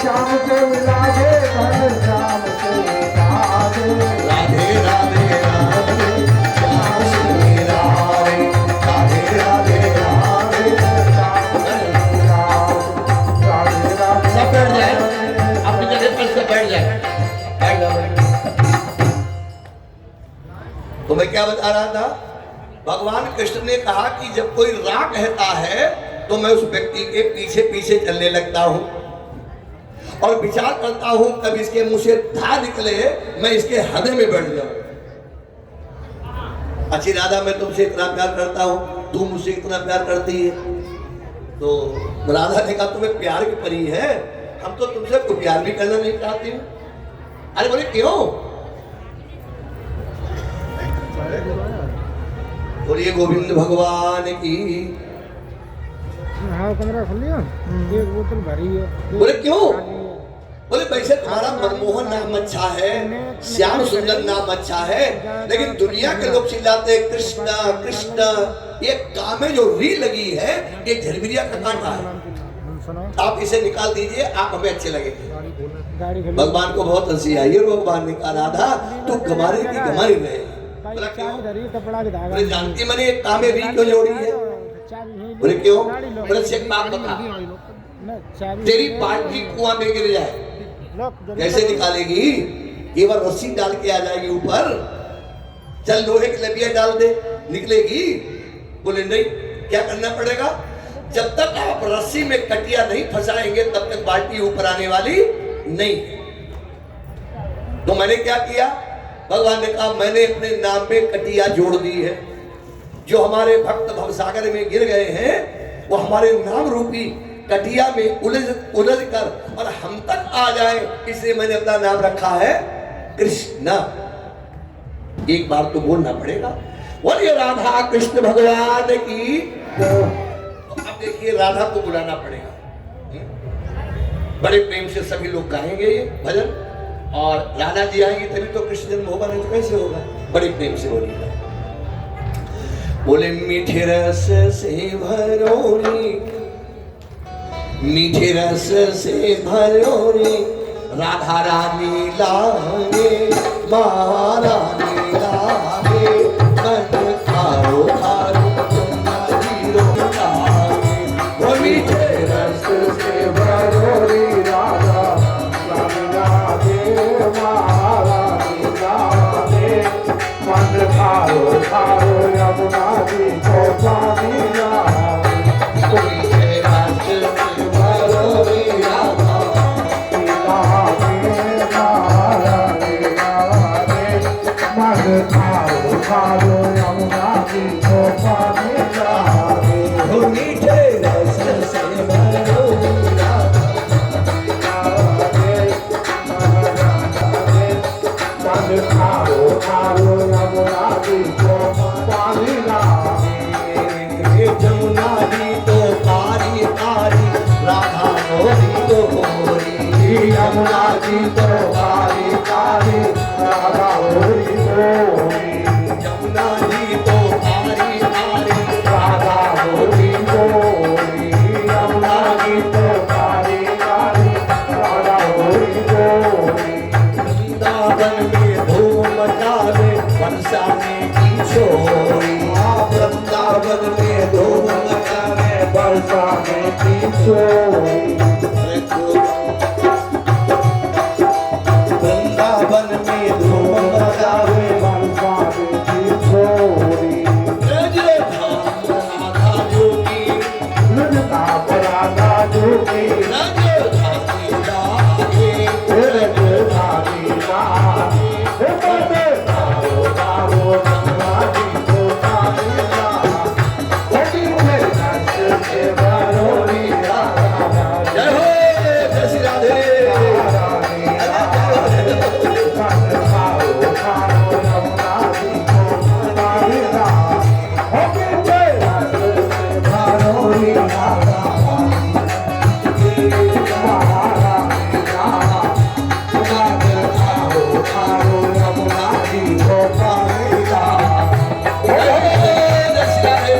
श्याम से मिला दे धन, श्याम से राधे राधे राधे श्याम से मिला दे, राधे राधे राधे सब बैठ जाए अपनी जगह पर, सब बैठ जाए। तो मैं क्या बता रहा था? भगवान कृष्ण ने कहा कि जब कोई रा कहता है तो मैं उस व्यक्ति के पीछे पीछे चलने लगता हूं और विचार करता हूं कब इसके मुंह से धा निकले, मैं इसके हृदय में बैठ जाऊं। अच्छी राधा, मैं तुमसे इतना प्यार करता हूं, तू मुझसे इतना प्यार करती है। तो राधा ने कहा तुम्हें प्यार की परी है, हम तो तुमसे कोई प्यार भी करना नहीं चाहती हूँ। अरे बोले क्यों? बोलिए गोविंद भगवान की। हाँ, कमरा खुल गया, एक बोतल भरी है। बोले क्यों? बोले वैसे तुम्हारा मनमोहन नाम अच्छा है, श्याम सुंदर नाम अच्छा है, लेकिन दुनिया के लोग चिल्लाते हैं कृष्णा कृष्णा। ये काम में जो री लगी है, ये झरबिरिया का कांटा है। आप इसे निकाल दीजिए, आप हमें अच्छे लगेंगे। भगवान को बहुत हंसी आई है। भगवान ने कहा राधा तू गमारी की गमारी रहे। बोले जानती मैंने काम में री क्यों जोड़ी है? बोले क्यों? बोले एक बात बता, तेरी पार्टी कुआं में गिर जाए कैसे निकालेगी? केवल रस्सी डाल के आ जाएगी ऊपर, चल लोहे की लबिया डाल दे, निकलेगी? बोले नहीं, क्या करना पड़ेगा? जब तक आप रस्सी में कटिया नहीं फंसाएंगे तब तक बाल्टी ऊपर आने वाली नहीं। तो मैंने क्या किया? भगवान ने कहा मैंने अपने नाम पे कटिया जोड़ दी है। जो हमारे भक्त भवसागर में गिर गए हैं वो हमारे नाम रूपी कटिया में उलझ कर और हम तक आ जाए, इसलिए मैंने अपना नाम रखा है कृष्ण। एक बार तो बोलना पड़ेगा, बोलिए राधा कृष्ण भगवान की। तो अब देखिए राधा को बुलाना पड़ेगा। बड़े प्रेम से सभी लोग गाएंगे ये भजन, और राधा जी आएंगे तभी तो कृष्ण जन्म होगा, नहीं तो कैसे होगा? बड़े प्रेम से बोलिएगा बोले मीठे रस से भरोरी, मीठे रस से भरोरी राधा रानी लागे, महारानी लागे, मन खारो खारो जीरो लागे। वो मीठे रस से भरोरी राधा रानी लागे, महारानी लागे, मन खारो खारो यमुना जी को पानी लागे। मीठे रस से भरोरी राधा मन खारो खारो यमुना जी को पानी लागे। वो मीठे रस से भरोरी राधा मन खारो खारो यमुना जी को पानी लागे। जमुना जी तो कारी कारी राधा गोरी गोरी, यमुना जी तो कारी कारी राधा गोरी गोरी, जमुना जी तो कारी कारी राधा गोरी गोरी, यमुना जी तो कारी कारी राधा गोरी गोरी। वृंदावन में धूम मचावे वर्षा में की छोरी, वृंदावन में धूम मचावे वर्षा में की छोरी, वृंदावन में धूम मचावे वर्षा में की छोरी। जय धाम राधा जोगी, लुटता पराधा जोगी, जय धाम लागे, रानी लागे, बड़े तारो तारो गंगा जी को पानी लागे। मीठे रस से भरोरी राधा जय हो जय श्री राधे। रानी लागे, मन खारो खारो यमुना जी को पानी लागे। मीठे रस से भरोरी राधा महारानी लागे, खारो खारो यमुना जी को पानी लागे। जय श्री राधे।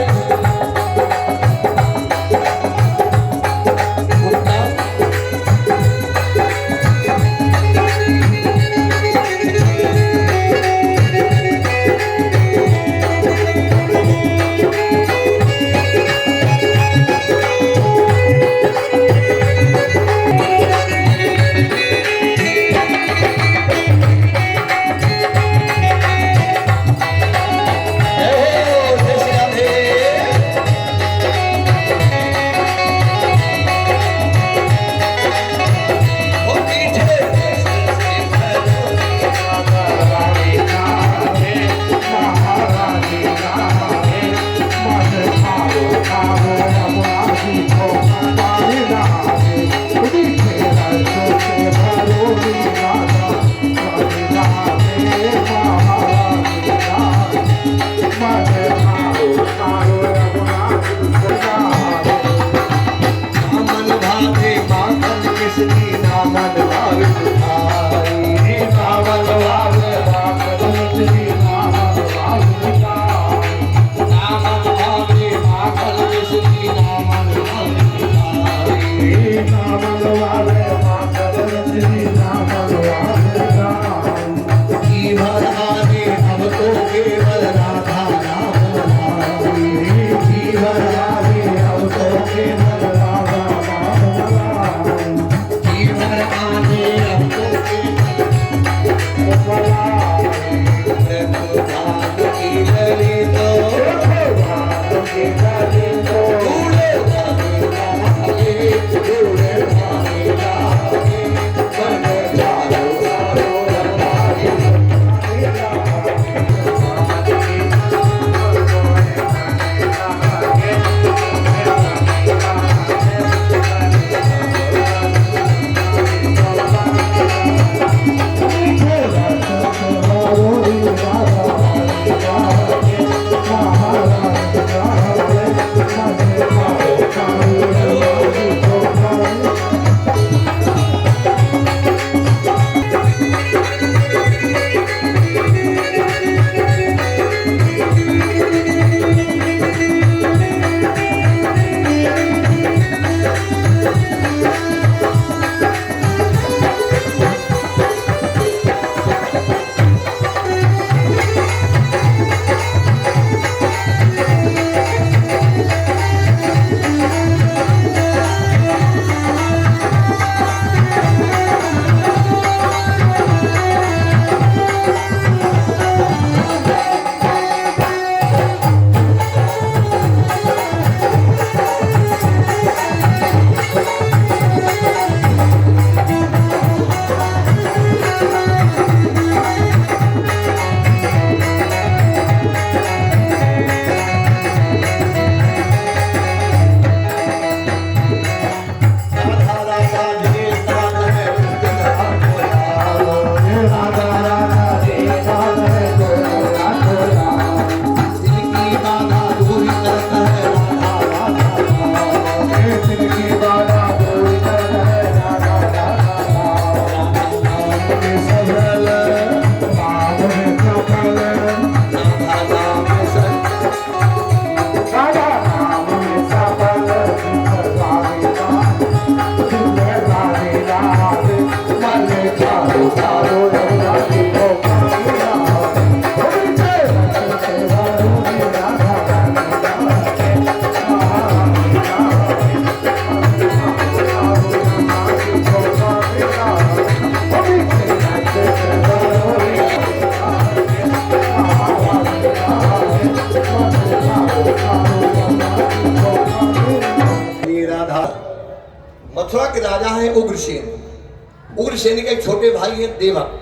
मथुरा के राजा हैं उग्रसेन। उग्रसेन के एक छोटे भाई हैं देवक,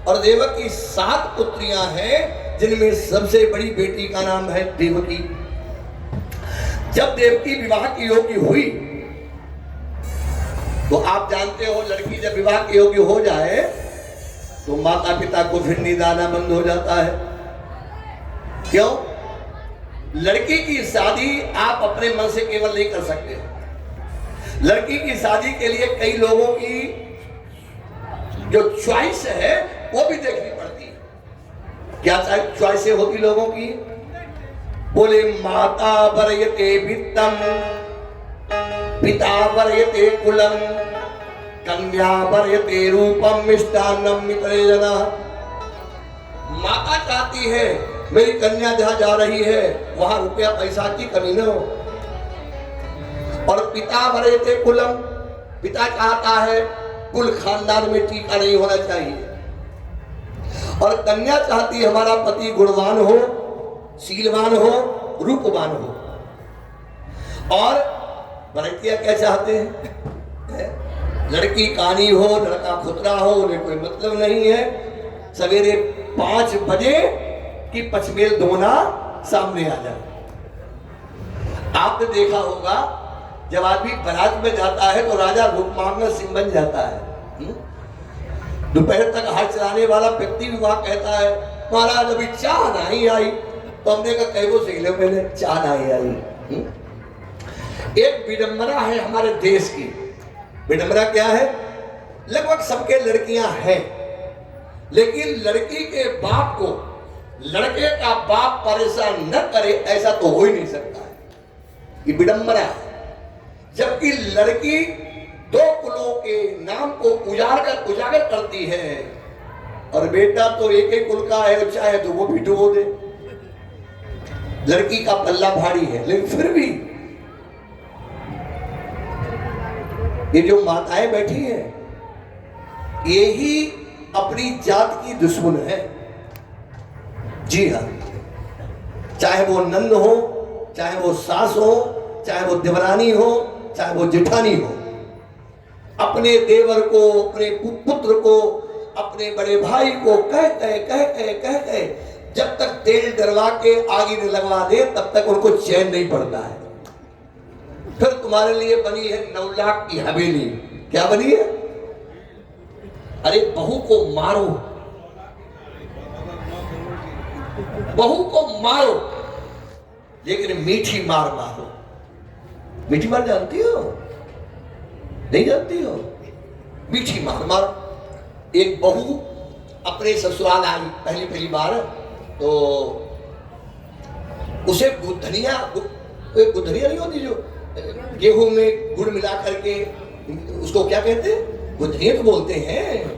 और देवक की 7 पुत्रियां हैं, जिनमें सबसे बड़ी बेटी का नाम है देवकी। जब देवकी विवाह की योग्य हुई, तो आप जानते हो लड़की जब विवाह के योग्य हो जाए तो माता पिता को फिर नींद आना बंद हो जाता है। क्यों? लड़की की शादी आप अपने मन से केवल नहीं कर सकते। लड़की की शादी के लिए कई लोगों की जो चॉइस है वो भी देखनी पड़ती है। क्या चॉइस होती लोगों की? बोले माता वरयते वित्तम, पिता वरयते कुलम, कन्या वरयते रूपम, मिष्टान्नम मित्रे जना। माता चाहती है मेरी कन्या जहां जा रही है वहां रुपया पैसा की कमी न हो, और पिता वरयते कुलम, पिता चाहता है कुल खानदान में टीका नहीं होना चाहिए, और कन्या चाहती है हमारा पति गुणवान हो, शीलवान हो, रूपवान हो। और वरतिया क्या चाहते हैं? लड़की कानी हो, लड़का खुतरा हो, उन्हें कोई मतलब नहीं है। सवेरे 5 बजे की पचमेल धोना सामने आ जाए। आपने देखा होगा जब आदमी बारात में जाता है तो राजा रूपमांगल सिंह बन जाता है। दोपहर तक हाथ चलाने वाला व्यक्ति भी वहां कहता है महाराज अभी चाह नहीं आई, तो हमने कहा कहो से लो मैंने चाह नहीं आई। एक विडंबना है हमारे देश की। विडंबना क्या है? लगभग सबके लड़कियां हैं, लेकिन लड़की के बाप को लड़के का बाप परेशान न करे ऐसा तो हो ही नहीं सकता है। ये विडंबना है। जबकि लड़की 2 कुलों के नाम को उजागर करती है, और बेटा तो एक ही कुल का है, चाहे तो वो भी डुबो दे। लड़की का पल्ला भारी है, लेकिन फिर भी ये जो माताएं बैठी हैं ये ही अपनी जात की दुश्मन है। जी हाँ, चाहे वो नंद हो, चाहे वो सास हो, चाहे वो देवरानी हो, चाहे वो जेठानी हो, अपने देवर को, अपने पुत्र को, अपने बड़े भाई को कह कह जब तक तेल डरवा के आगे न लगवा दे तब तक उनको चैन नहीं पड़ता है। फिर तुम्हारे लिए बनी है 9 लाख की हवेली। क्या बनी है? अरे बहू को मारो, बहू को मारो, लेकिन मीठी मार मारो। मीठी मार जानती हो? नहीं जानती हो? मीठी मार मारो। एक बहू अपने ससुराल आई पहली बार, तो उसे गुद्धनिया नहीं होती जो गेहूं में गुड़ मिला करके, उसको क्या कहते हैं? गुद्धनिया तो बोलते हैं।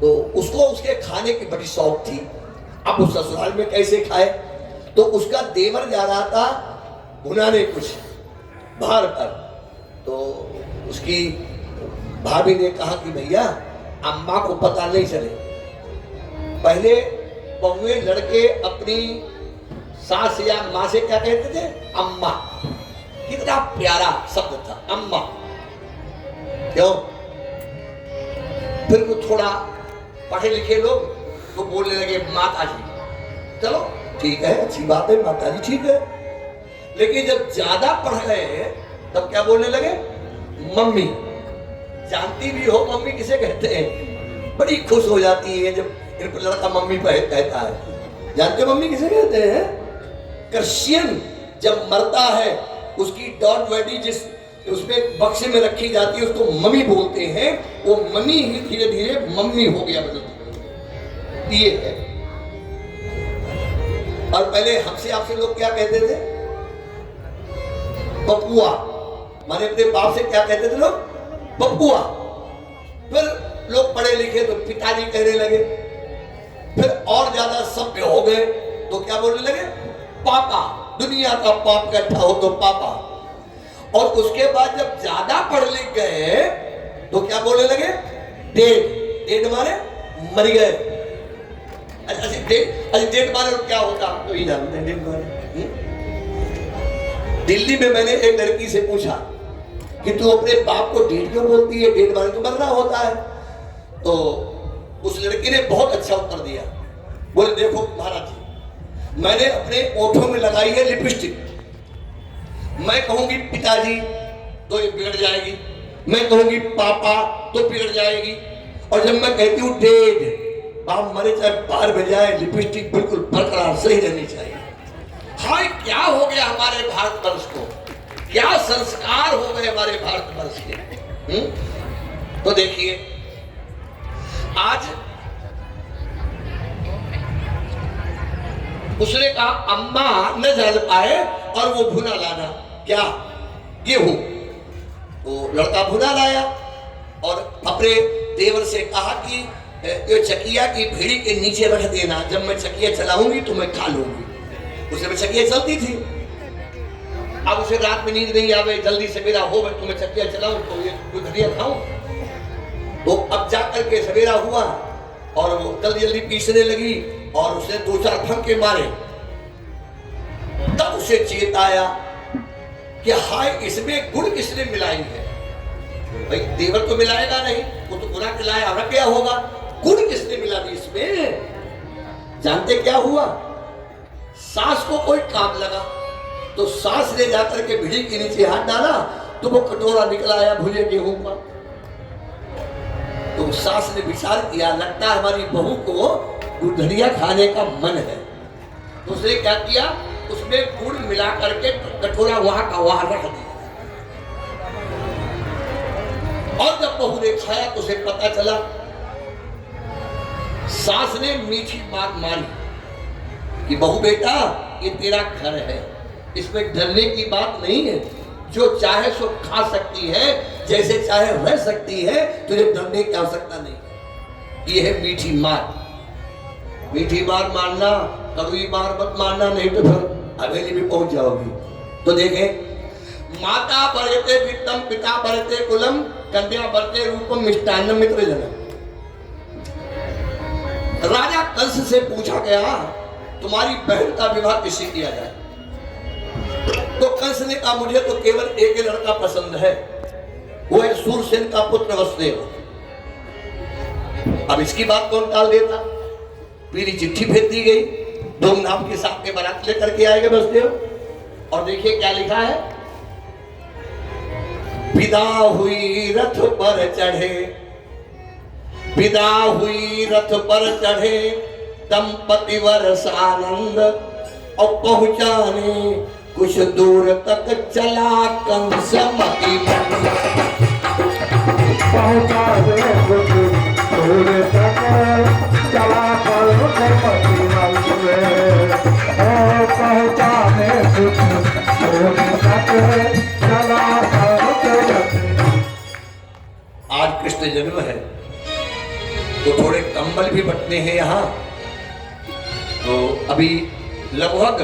तो उसको उसके खाने की बड़ी शौक थी। अब उस ससुराल में कैसे खाए? तो उसका देवर जा रहा था भुनाने कुछ बाहर पर, तो उसकी भाभी ने कहा कि भैया अम्मा को पता नहीं चले। पहले बहुए लड़के अपनी सास या माँ से क्या कहते थे? अम्मा। कितना प्यारा शब्द था अम्मा। क्यों? फिर वो थोड़ा पढ़े लिखे लोग तो बोलने लगे माता जी। चलो ठीक है, अच्छी बात है, माता जी ठीक है। लेकिन जब ज्यादा पढ़ गए तब क्या बोलने लगे? मम्मी। जानती भी हो मम्मी किसे कहते हैं? बड़ी खुश हो जाती है जब लड़का मम्मी कहता है। जानते मम्मी किसे कहते हैं? क्रिश्चियन जब मरता है उसकी डॉट बॉडी जिस उसमें बक्से में रखी जाती है उसको मम्मी बोलते हैं। वो मम्मी ही धीरे धीरे मम्मी हो गया बदलती। ये है। और पहले हमसे आपसे लोग क्या कहते थे? बपुआ। माने अपने बाप से क्या कहते थे लोग? बपुआ। फिर लोग पढ़े लिखे तो पिताजी कहने लगे। फिर और ज्यादा सभ्य हो गए तो क्या बोलने लगे? पापा। दुनिया का पाप इकट्ठा हो तो पापा। और उसके बाद जब ज्यादा पढ़ लिख गए तो क्या बोलने लगे? डेड। डेड माने मर गए। अच्छा डेड माने क्या होता तो ये जानते हैं। डेड माने दिल्ली में मैंने एक लड़की से पूछा कि तू अपने बाप को डेढ़ क्यों बोलती है, डेढ़ माने तो मरना होता है। तो उस लड़की ने बहुत अच्छा उत्तर दिया, बोले देखो महाराज जी, मैंने अपने ओठों में लगाई है लिपस्टिक, मैं कहूंगी पिताजी तो ये बिगड़ जाएगी, मैं कहूंगी पापा तो बिगड़ जाएगी, और जब मैं कहती हूँ डेढ़, बाप मरे चाहे पार बज जाए, लिपस्टिक बिल्कुल बरकरार सही रहनी चाहिए। हाय क्या हो गया हमारे भारतवर्ष को, क्या संस्कार हो गए हमारे भारतवर्ष के। तो देखिए आज उसने कहा अम्मा न जल पाए और वो भुना लाना, क्या गेहूं, तो लड़का भुना लाया और अपने देवर से कहा कि ये चकिया की भीड़ी के नीचे रख देना, जब मैं चकिया चलाऊंगी तो मैं खा लूंगी। उसे में चकिया चलती थी, अब उसे रात में नींद नहीं आवे, जल्दी सवेरा हो तो मैं चकिया चलाऊं तो ये कोई धनिया खाऊं। तो अब जाकर के सवेरा हुआ और वो जल्दी जल्दी पीसने लगी और उसने 2-4 फंके मारे, तब उसे चेत आया कि हाय इसमें गुड़ किसने मिलाई है। भाई देवर तो मिलाएगा नहीं, वो तो गुना मिलाया, रख गया होगा, गुड़ किसने मिला दी इसमें। जानते क्या हुआ, सास को कोई काम लगा तो सास ने जाकर के भिड़ी के नीचे हाथ डाला तो वो कटोरा निकला आया भुने गेहूं का। तो सास ने विचार किया, लगता है हमारी बहू को गुड़धड़िया खाने का मन है, तो उसने क्या किया, उसमें गुड़ मिला करके कटोरा वहां का वहां रख दिया। और जब बहू ने खाया तो उसे पता चला, सास ने मीठी बात मारी कि बहू बेटा ये तेरा घर है, इसमें डरने की बात नहीं है, जो चाहे सो खा सकती है, जैसे चाहे रह सकती है, तुझे डरने की आवश्यकता नहीं। ये है मीठी मार, मीठी मार मारना, कड़वी मार मत मारना, नहीं तो फिर हवेली में पहुंच जाओगी। तो देखें, माता बरते वित्तम पिता बरते कुलम कन्या बरते रूपम मिष्टान्नम मित्र जनम। राजा कंस से पूछा गया तुम्हारी बहन का विवाह किससे किया जाए, तो कंस ने कहा मुझे तो केवल एक ही लड़का पसंद है, वो है सूरसेन का पुत्र वसुदेव। अब इसकी बात कौन टाल देता, पीली चिट्ठी भेज दी गई, धूमधाम के साथ में बारात लेकर के आएगा वसुदेव। और देखिए क्या लिखा है, विदा हुई रथ पर चढ़े, विदा हुई रथ पर चढ़े दंपति वर्ष आनंद, और पहुंचाने कुछ दूर तक चला कंस मति मंद। पहुंचाने कुछ दूर तक चला कंस मति मंद, पहुंचाने कुछ दूर तक चला कंस मति। आज कृष्ण जन्म है तो थोड़े कंबल भी बटने हैं यहाँ। तो अभी लगभग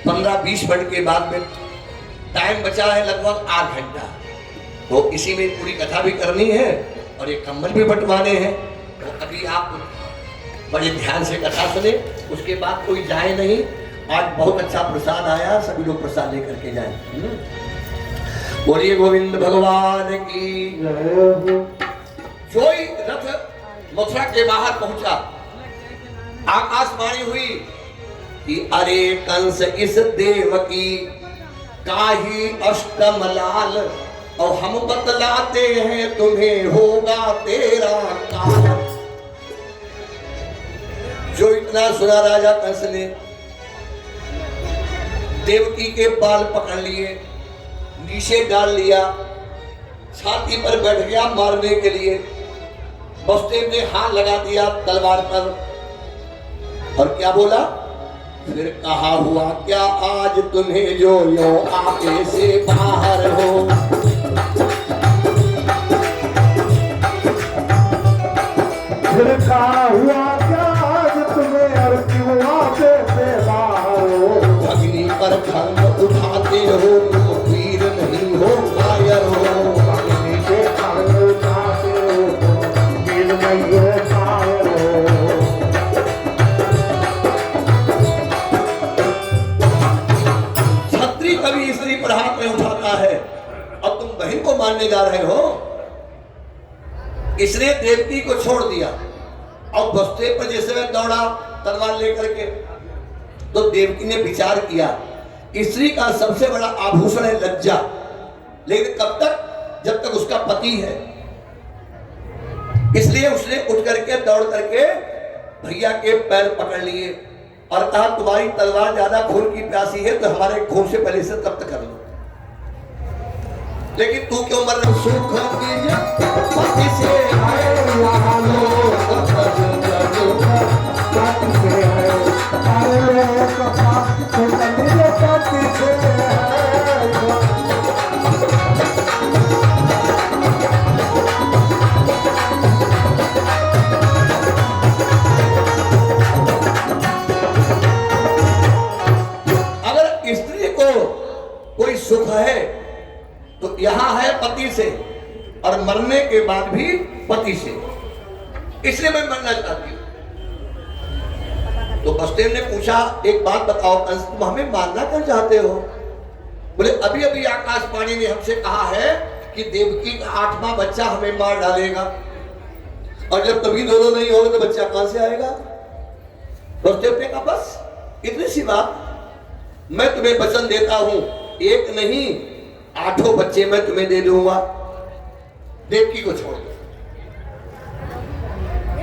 15-20 मिनट के बाद में टाइम बचा है, लगभग 8 घंटा। तो इसी में पूरी कथा भी करनी है और ये कंबल भी बंटवाने हैं। तो अभी आप बड़े ध्यान से कथा सुने, उसके बाद कोई जाए नहीं। आज बहुत अच्छा प्रसाद आया, सभी लोग प्रसाद लेकर के जाए। बोलिए गोविंद भगवान की। जो ही रथ मथुरा के बाहर पहुंचा, आकाशवाणी हुई कि अरे कंस इस देव की काही अष्टम लाल, और हम बतलाते हैं तुम्हें होगा तेरा काल। जो इतना सुना राजा कंस ने देवकी के बाल पकड़ लिए, नीचे डाल लिया, छाती पर बैठ गया मारने के लिए। वसुदेव ने हाथ लगा दिया तलवार पर और क्या बोला, फिर कहा हुआ क्या आज तुम्हें जो यो आपे से बाहर हो। फिर कहा हुआ क्या आज तुम्हें और क्यों आपे से बाहर हो। अग्नि पर खंड उठाते हो तो वीर नहीं हो कायर हो। अग्नि पे खंड उठाते हो तो वीर नहीं हो कायर हो। कभी स्त्री पर हाथ में उठाता है, अब तुम बहन को मारने जा रहे हो। इसने देवकी को छोड़ दिया और वसुदेव पर जैसे में दौड़ा तलवार लेकर के, तो देवकी ने विचार किया स्त्री का सबसे बड़ा आभूषण है लज्जा, लेकिन कब तक, जब तक उसका पति है। इसलिए उसने उठ करके दौड़ करके भैया के पैर पकड़ लिए और कहा तुम्हारी तलवार ज्यादा खून की प्यासी है तो हमारे खून से पहले से तप्त कर लो, लेकिन तू क्यों मर रहा? सुख पति से आए यहाँ लोग पति से आए, अगर स्त्री को कोई सुख है तो यहां है पति से, और मरने के बाद भी पति से, इसलिए मैं मरना चाहती हूं। तो वसुदेव ने पूछा एक बात बताओ कंस, तुम हमें मारना क्यों चाहते हो? बोले अभी अभी आकाशवाणी ने हमसे कहा है कि देवकी का 8वां बच्चा हमें मार डालेगा, और जब कभी दोनों नहीं होंगे तो बच्चा कहां से आएगा? वसुदेव ने कहा बस इतनी सी बात, मैं तुम्हें वचन देता हूं, एक नहीं 8 बच्चे मैं तुम्हें दे दूंगा। देवकी को छोड़ दो।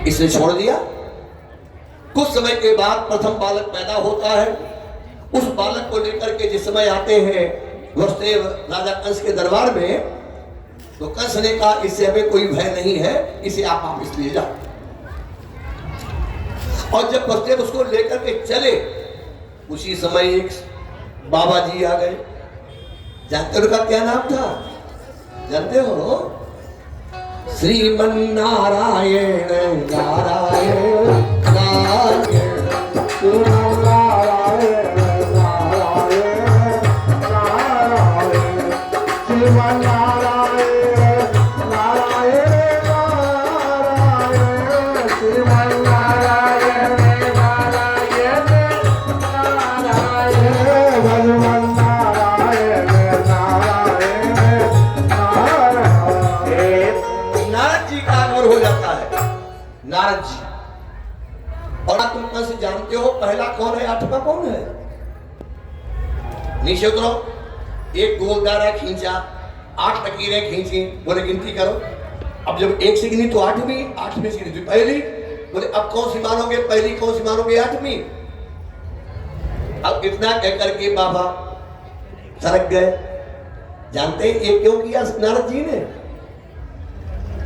इसने छोड़ दिया। कुछ समय के बाद प्रथम बालक पैदा होता है। उस बालक को लेकर के जिस समय आते हैं वसुदेव राजा कंस के दरबार में, तो कंस ने कहा इससे हमें कोई भय नहीं है, इसे आप वापस ले जाओ। और जब वसुदेव उसको लेकर के चले, उसी समय एक बाबा जी आ गए। जानते हो उनका क्या नाम था? जानते हो? श्रीमन नारायण नारायण नारायण श्रीमन नारायण नारायण नारायण श्रीमन नारायण नारायण नारायण श्रीमन नारायण नारायण नारायण भगवान नारायण नारायण नारायण। नारद जी का आगमन हो जाता है। नारद जी, और तुम कौन से जानते हो पहला कौन है, 8वां कौन है? नीचे उतरो। एक गोल दायरा खींचा, 8 लकीरें खींची, बोले गिनती करो। अब जब 1 से गिनी तो 8वीं, 8वीं से गिनी तो पहली। बोले अब कौन सी मानोगे, पहली कौन सी मानोगे, 8वीं। अब इतना कह करके बाबा सरक गए। जानते हैं ये क्यों किया नारद जी ने?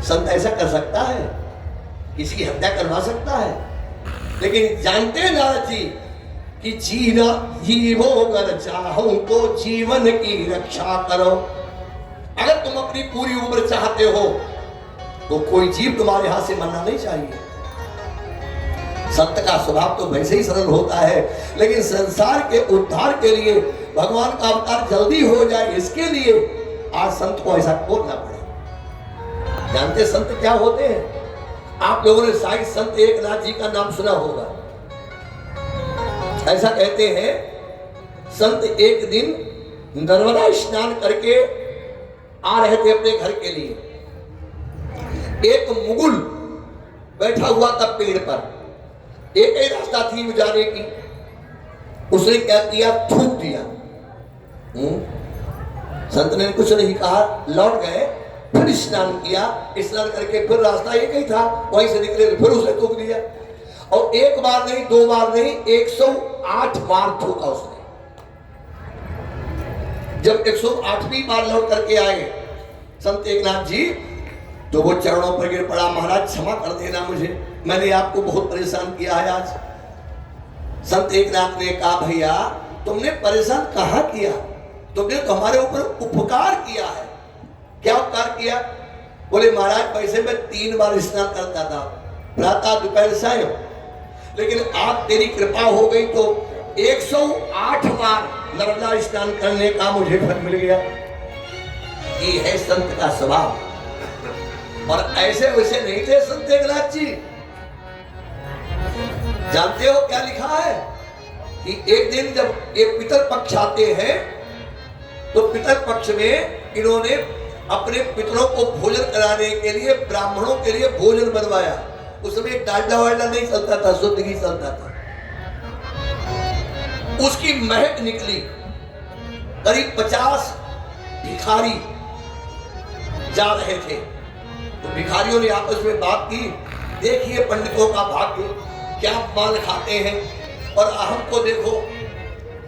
संत ऐसा कर सकता है, किसी की हत्या करवा सकता है, लेकिन जानते हैं नारद जी कि जीना जीवो अगर चाहो तो जीवन की रक्षा करो। अगर तुम अपनी पूरी उम्र चाहते हो तो कोई जीव तुम्हारे हाथ से मरना नहीं चाहिए। संत का स्वभाव तो वैसे ही सरल होता है, लेकिन संसार के उद्धार के लिए भगवान का अवतार जल्दी हो जाए, इसके लिए आज संत को ऐसा बोलना पड़े। जानते संत क्या होते हैं? आप लोगों ने शायद संत एकनाथ जी का नाम सुना होगा। ऐसा कहते हैं संत एक दिन नर्मदा स्नान करके आ रहे थे अपने घर के लिए। एक मुगल बैठा हुआ था पेड़ पर, एक ही रास्ता थी जाने की। उसने क्या किया, थूक दिया। संत ने कुछ नहीं कहा, लौट गए, फिर स्नान किया। स्नान करके फिर रास्ता एक ही था, वहीं से निकले, फिर उसने थूक दिया। और एक बार नहीं, 2 बार नहीं, 108 बार थूका उसने। जब 108वीं बार लौट करके आए संत एकनाथ जी, तो वो चरणों पर गिर पड़ा, महाराज क्षमा कर देना मुझे, मैंने आपको बहुत परेशान किया है आज। संत एकनाथ ने कहा भैया तुमने परेशान कहाँ किया, तुमने तो हमारे ऊपर उपकार किया है। क्या उपकार किया? बोले महाराज वैसे मैं 3 बार स्नान करता था, प्रातः दोपहर सायं, लेकिन आप तेरी कृपा हो गई तो 108 बार नर्मदा स्नान करने का मुझे फल मिल गया। ये है संत का स्वभाव। और ऐसे वैसे नहीं थे संत एकनाथ जी। जानते हो क्या लिखा है कि एक दिन जब ये पितर पक्ष आते हैं तो पितर पक्ष में इन्होंने अपने पितरों को भोजन कराने के लिए ब्राह्मणों के लिए भोजन बनवाया। उस समय डालडा वालडा नहीं चलता था, शुद्ध घी चलता था। उसकी महक निकली। करीब 50 भिखारी जा रहे थे। तो भिखारियों ने आपस में बात की, देखिए पंडितों का भाग्य, क्या माल खाते हैं, और हमको देखो,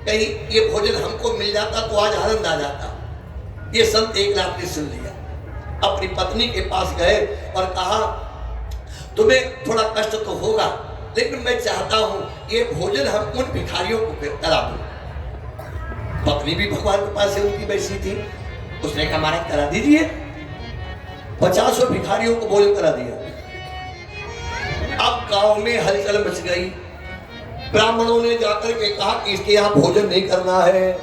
कहीं ये भोजन हमको मिल जाता तो आज आनंद आ जाता। ये संत एकनाथ ने सुन लिया, अपनी पत्नी के पास गए और कहा, तुम्हें थोड़ा कष्ट तो होगा, लेकिन मैं चाहता हूं ये भोजन हम उन भिखारियों को करा दूं। पत्नी भी भगवान के पास से उनकी बैसी थी। उसने कहा, महाराज करा दीजिए। 50 भिखारियों को भोजन करा दिया। अब गांव में हलचल मच गई। ब्राह्मणों ने जाकर के कहा कि इसके यहाँ भोजन नहीं करना है,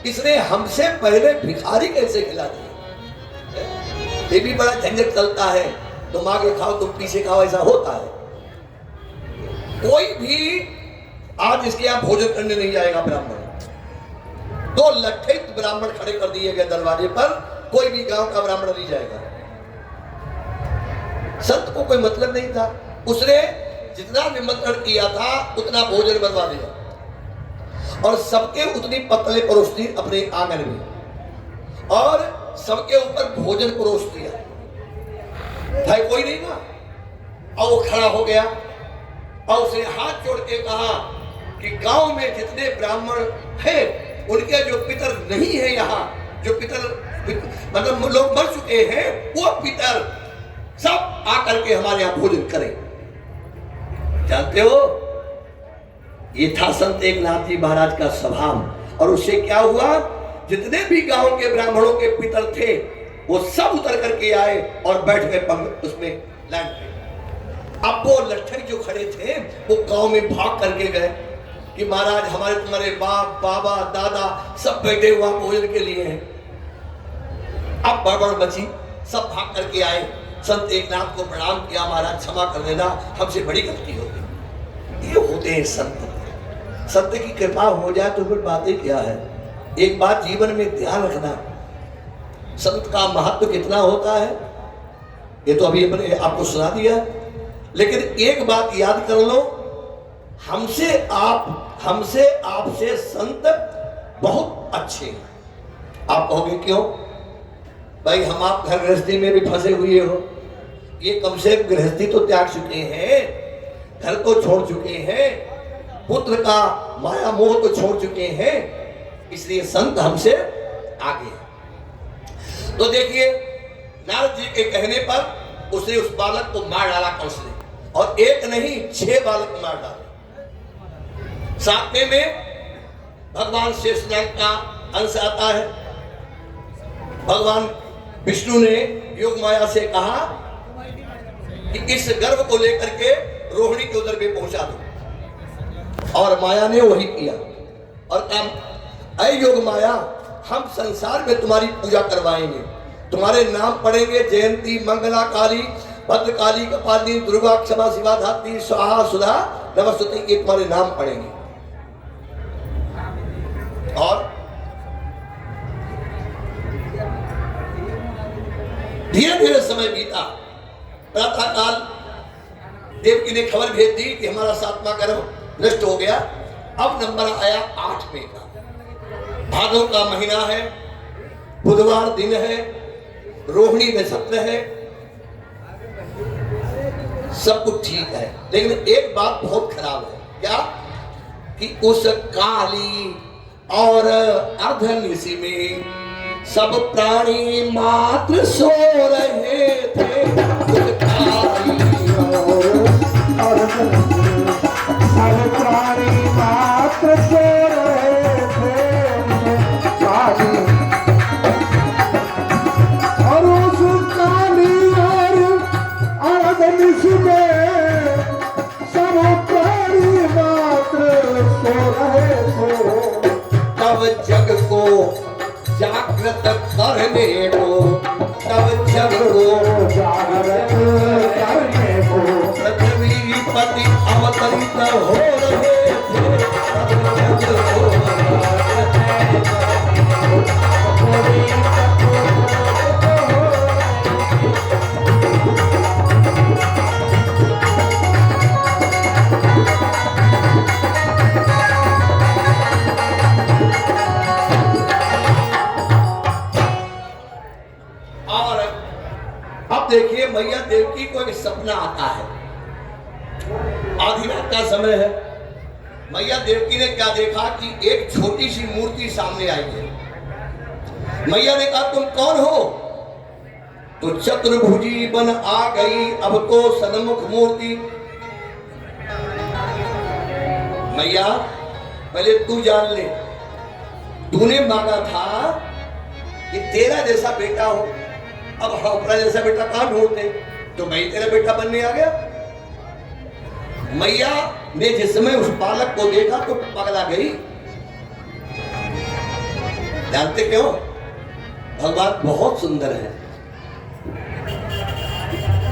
इसने हमसे पहले भिखारी कैसे खिला दिया। ये भी बड़ा झंझट चलता है, तुम आगे खाओ तुम पीछे खाओ, ऐसा होता है। कोई भी आज इसके यहाँ भोजन करने नहीं जाएगा ब्राह्मण। 2 लट्ठे ब्राह्मण खड़े कर दिए गए दरवाजे पर, कोई भी गांव का ब्राह्मण नहीं जाएगा। संत को कोई मतलब नहीं था, उसने जितना निमंत्रण किया था उतना भोजन बनवा दिया और सबके उतनी पतले परोस दी अपने आंगन में और सबके ऊपर भोजन परोस दिया। भाई कोई नहीं ना, और वो खड़ा हो गया और उसने हाथ जोड़ के कहा कि गांव में जितने ब्राह्मण हैं उनके जो पितर नहीं है, यहाँ जो पितर मतलब लोग मर चुके हैं, वो पितर सब आकर के हमारे यहाँ भोजन करें। जानते हो, ये था संत एकनाथ जी महाराज का स्वभाव। और उससे क्या हुआ, जितने भी गांव के ब्राह्मणों के पितर थे वो सब उतर करके आए और बैठ गए उसमें लैंड पे। अब वो लट्ठे जो खड़े थे वो गांव में भाग करके गए कि महाराज हमारे तुम्हारे बाप बाबा दादा सब बैठे हुआ भोजन के लिए हैं। अब बड़बड़ बची, सब भाग करके आए, संत एकनाथ को प्रणाम किया, महाराज क्षमा कर देना, हमसे बड़ी गलती हो गई। ये होते हैं संत। संत की कृपा हो जाए तो फिर बातें क्या है। एक बात जीवन में ध्यान रखना, संत का महत्व कितना होता है ये तो अभी मैंने आपको सुना दिया, लेकिन एक बात याद कर लो, हमसे आपसे संत बहुत अच्छे हैं। आप कहोगे क्यों भाई, हम आप घर गृहस्थी में भी फंसे हुए हो, ये कम से कम गृहस्थी तो त्याग चुके हैं, घर तो छोड़ चुके हैं, पुत्र का माया मोह तो छोड़ चुके हैं, इसलिए संत हमसे आगे है। तो देखिए, नारद जी के कहने पर उसने उस बालक को मार डाला कंस ने, और एक नहीं 6 बालक मार डाले। सातवें में भगवान शेषनाग का अंश आता है। भगवान विष्णु ने योग माया से कहा कि इस गर्भ को लेकर के रोहिणी के उदर में पहुंचा दो, और माया ने वही किया और कहा, ऐ योग माया, हम संसार में तुम्हारी पूजा करवाएंगे, तुम्हारे नाम पढ़ेंगे, जयंती मंगला काली भद्रकाली कपालिनी दुर्गा क्षमा शिवा धात्री स्वाहा सुधा नमस्ते, ये तुम्हारे नाम पढ़ेंगे। और धीरे धीरे समय बीता। प्रातः काल देवकी ने खबर भेज दी कि हमारा 7वां गर्भ नष्ट हो गया। अब नंबर आया 8वें का। भादव का महीना है, बुधवार दिन है, रोहिणी नक्षत्र है, सब कुछ ठीक है, लेकिन एक बात बहुत खराब है। क्या कि उस काली और अर्धनिशि में सब प्राणी मात्र सो रहे थे। उस काली और सब प्राणी मात्र सो रहे थे। काली और उस काली और अर्धनिशि में सब प्राणी मात्र सो रहे थे। तब जग को जागृत करने को, तब जग को जागृत करने को पृथ्वी पति अवतरित हो रहे थे। तब जग को मैया देवकी को एक सपना आता है। आधी रात का समय है। मैया देवकी ने क्या देखा कि एक छोटी सी मूर्ति सामने आई है। मैया ने कहा तुम कौन हो? तो चतुर्भुजी बन आ गई अब तो सन्मुख मूर्ति। मैया पहले तू जान ले, तूने मांगा था कि तेरा जैसा बेटा हो, अब हम अपना जैसा बेटा कहां ढूंढते, तो मैं ही तेरा बेटा बनने आ गया। मैया ने जिस समय उस बालक को देखा तो पगला गई। जानते क्यों? भगवान बहुत सुंदर है।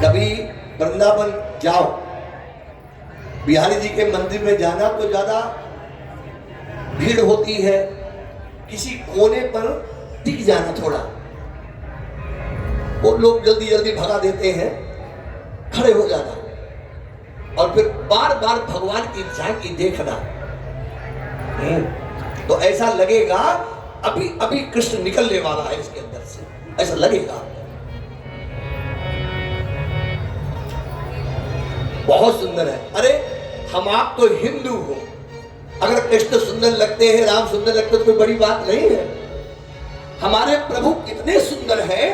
कभी वृंदावन जाओ, बिहारी जी के मंदिर में जाना तो ज्यादा भीड़ होती है, किसी कोने पर टिक जाना थोड़ा, वो लोग जल्दी जल्दी भगा देते हैं, खड़े हो जाना और फिर बार बार भगवान की झांकी देखना। तो ऐसा लगेगा अभी अभी कृष्ण निकलने वाला है इसके अंदर से, ऐसा लगेगा। बहुत सुंदर है। अरे हम आप तो हिंदू हो, अगर कृष्ण सुंदर लगते हैं, राम सुंदर लगते हैं तो कोई बड़ी बात नहीं है। हमारे प्रभु कितने सुंदर हैं।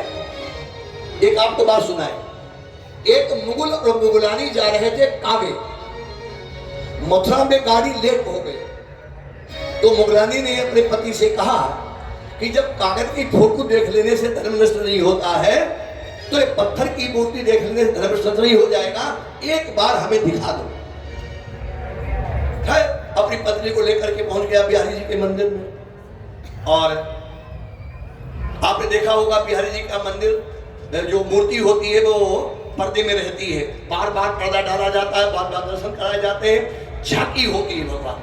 एक आपको बात सुनाए, एक मुगल और मुगलानी जा रहे थे कावे, मथुरा में गाड़ी लेट हो गई तो मुगलानी ने अपने पति से कहा कि जब कागज की फोटो देख लेने से धर्म नष्ट नहीं होता है तो एक पत्थर की मूर्ति देख लेने से धर्म नष्ट नहीं हो जाएगा, एक बार हमें दिखा दो। अपनी पत्नी को लेकर के पहुंच गया बिहारी जी के मंदिर में। और आपने देखा होगा बिहारी जी का मंदिर जो मूर्ति होती है वो पर्दे में रहती है, बार बार पर्दा डाला जाता है, बार बार दर्शन कराए जाते हैं, झांकी होती है भगवान।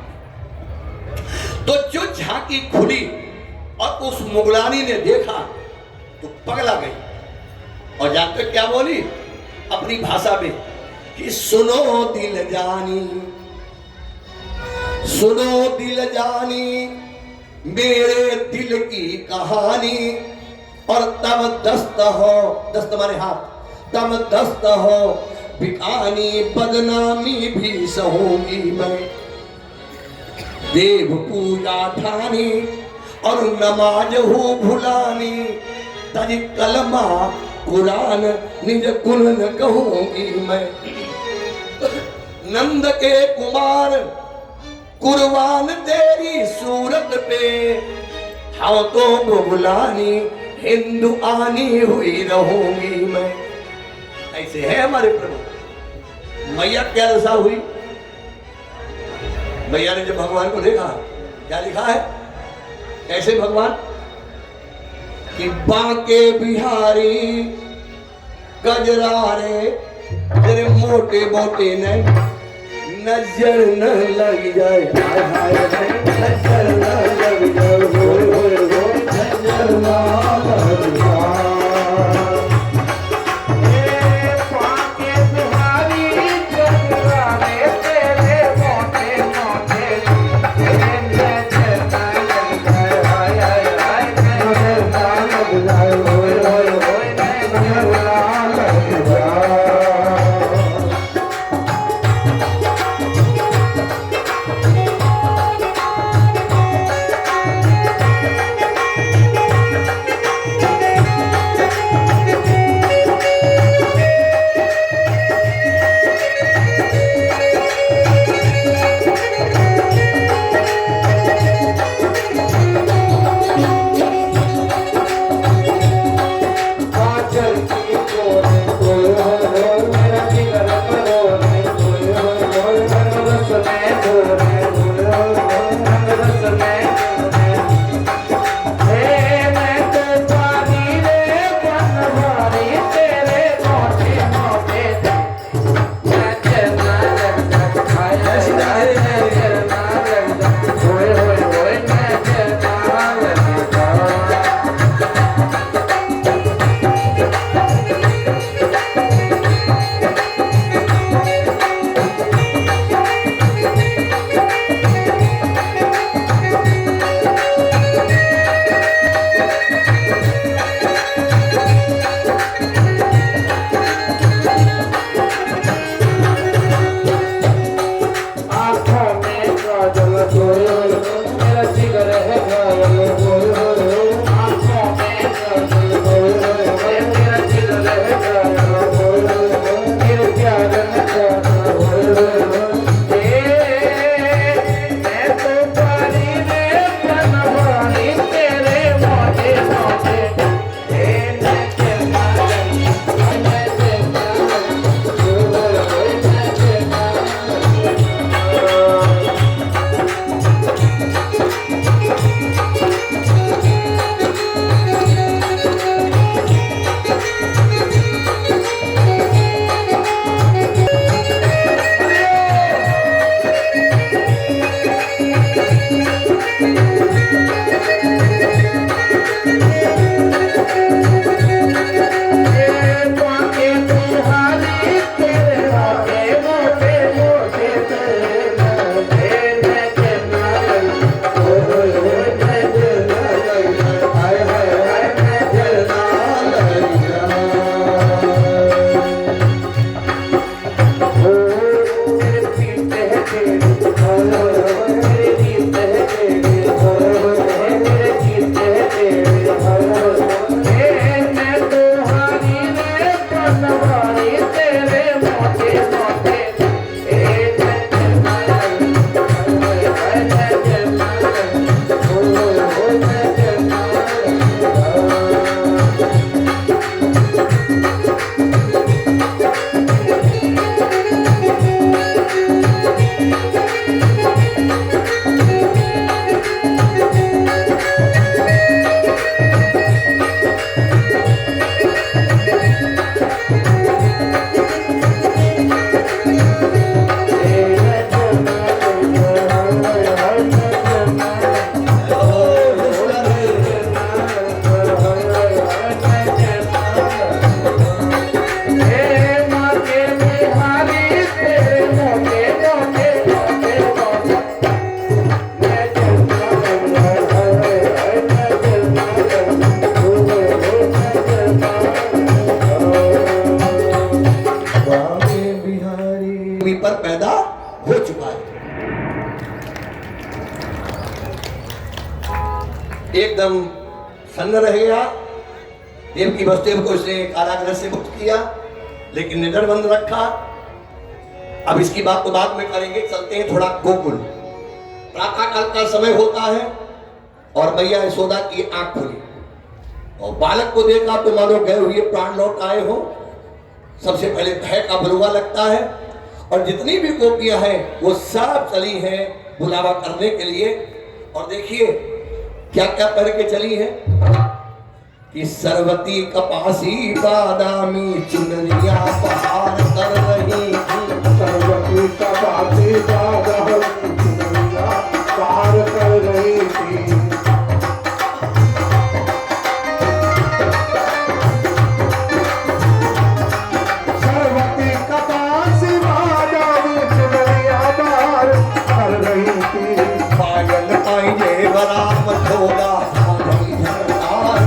तो जो झांकी खुली और उस मुगलानी ने देखा तो पगला गई और जानते क्या बोली अपनी भाषा में कि सुनो दिल जानी, सुनो दिल जानी मेरे दिल की कहानी, और तब दस्त हो, दस्त माने हाथ, तब दस्त हो बिकानी, बदनामी भी सहूंगी मैं, देव पूजा ठानी और नमाज हो भुलानी, तज कलमा कुरान निज कुल न कहूंगी मैं। नंद के कुमार कुर्बान तेरी सूरत पे, हाँ तो मुगलानी हिंदू आनी हुई रहूंगी मैं। ऐसे है हमारे प्रभु। मैया क्या दशा हुई? मैया ने जब भगवान को देखा क्या लिखा है, कैसे भगवान कि बांके बिहारी गजरारे तेरे मोटे मोटे नहीं, नजर न लग जाए, हाय हाय नजर न लग जाए, होए होए हो नजर न लग जाए। बांके बिहारी गजरारे तेरे मोटे मोटे, तेरे नजर न लग जाए, हाय हाय हाय नजर न लग जाए, होए होए हो नजर न लग जाए। काजल गोयल मेरा जिगर है घायल गोयल आंखों में काजल गोयल मेरा जिगर है घायल गोयल मेरे प्यार में काजल गोयल मैं तो पानी में बनवानी तेरे मोटे मोटे पर पैदा हो चुका है। एकदम सन्न रह गया। देवकी वसुदेव को उसने कारागृह से मुक्त किया, लेकिन निडर बंद रखा। अब इसकी बात तो बाद में करेंगे, चलते हैं थोड़ा गोकुल। प्रातः काल का समय होता है और मैया यशोदा की आंख खुली और बालक को देखा तो मानो गए हुए प्राण लौट आए हो। सबसे पहले भय का बलुआ लगता है और जितनी भी गोपियां हैं वो सब चली हैं बुलावा करने के लिए। और देखिए क्या क्या पहन के चली है कि सरवती कपासी बादामी चुनरिया पहाड़ कर रही, सरवती कपासी बादामी चुनरिया पहाड़ कर रही थी। सरवती कपासी बादामी चुनरिया पहाड़ कर रही थी। पायल पाइले बराम झोला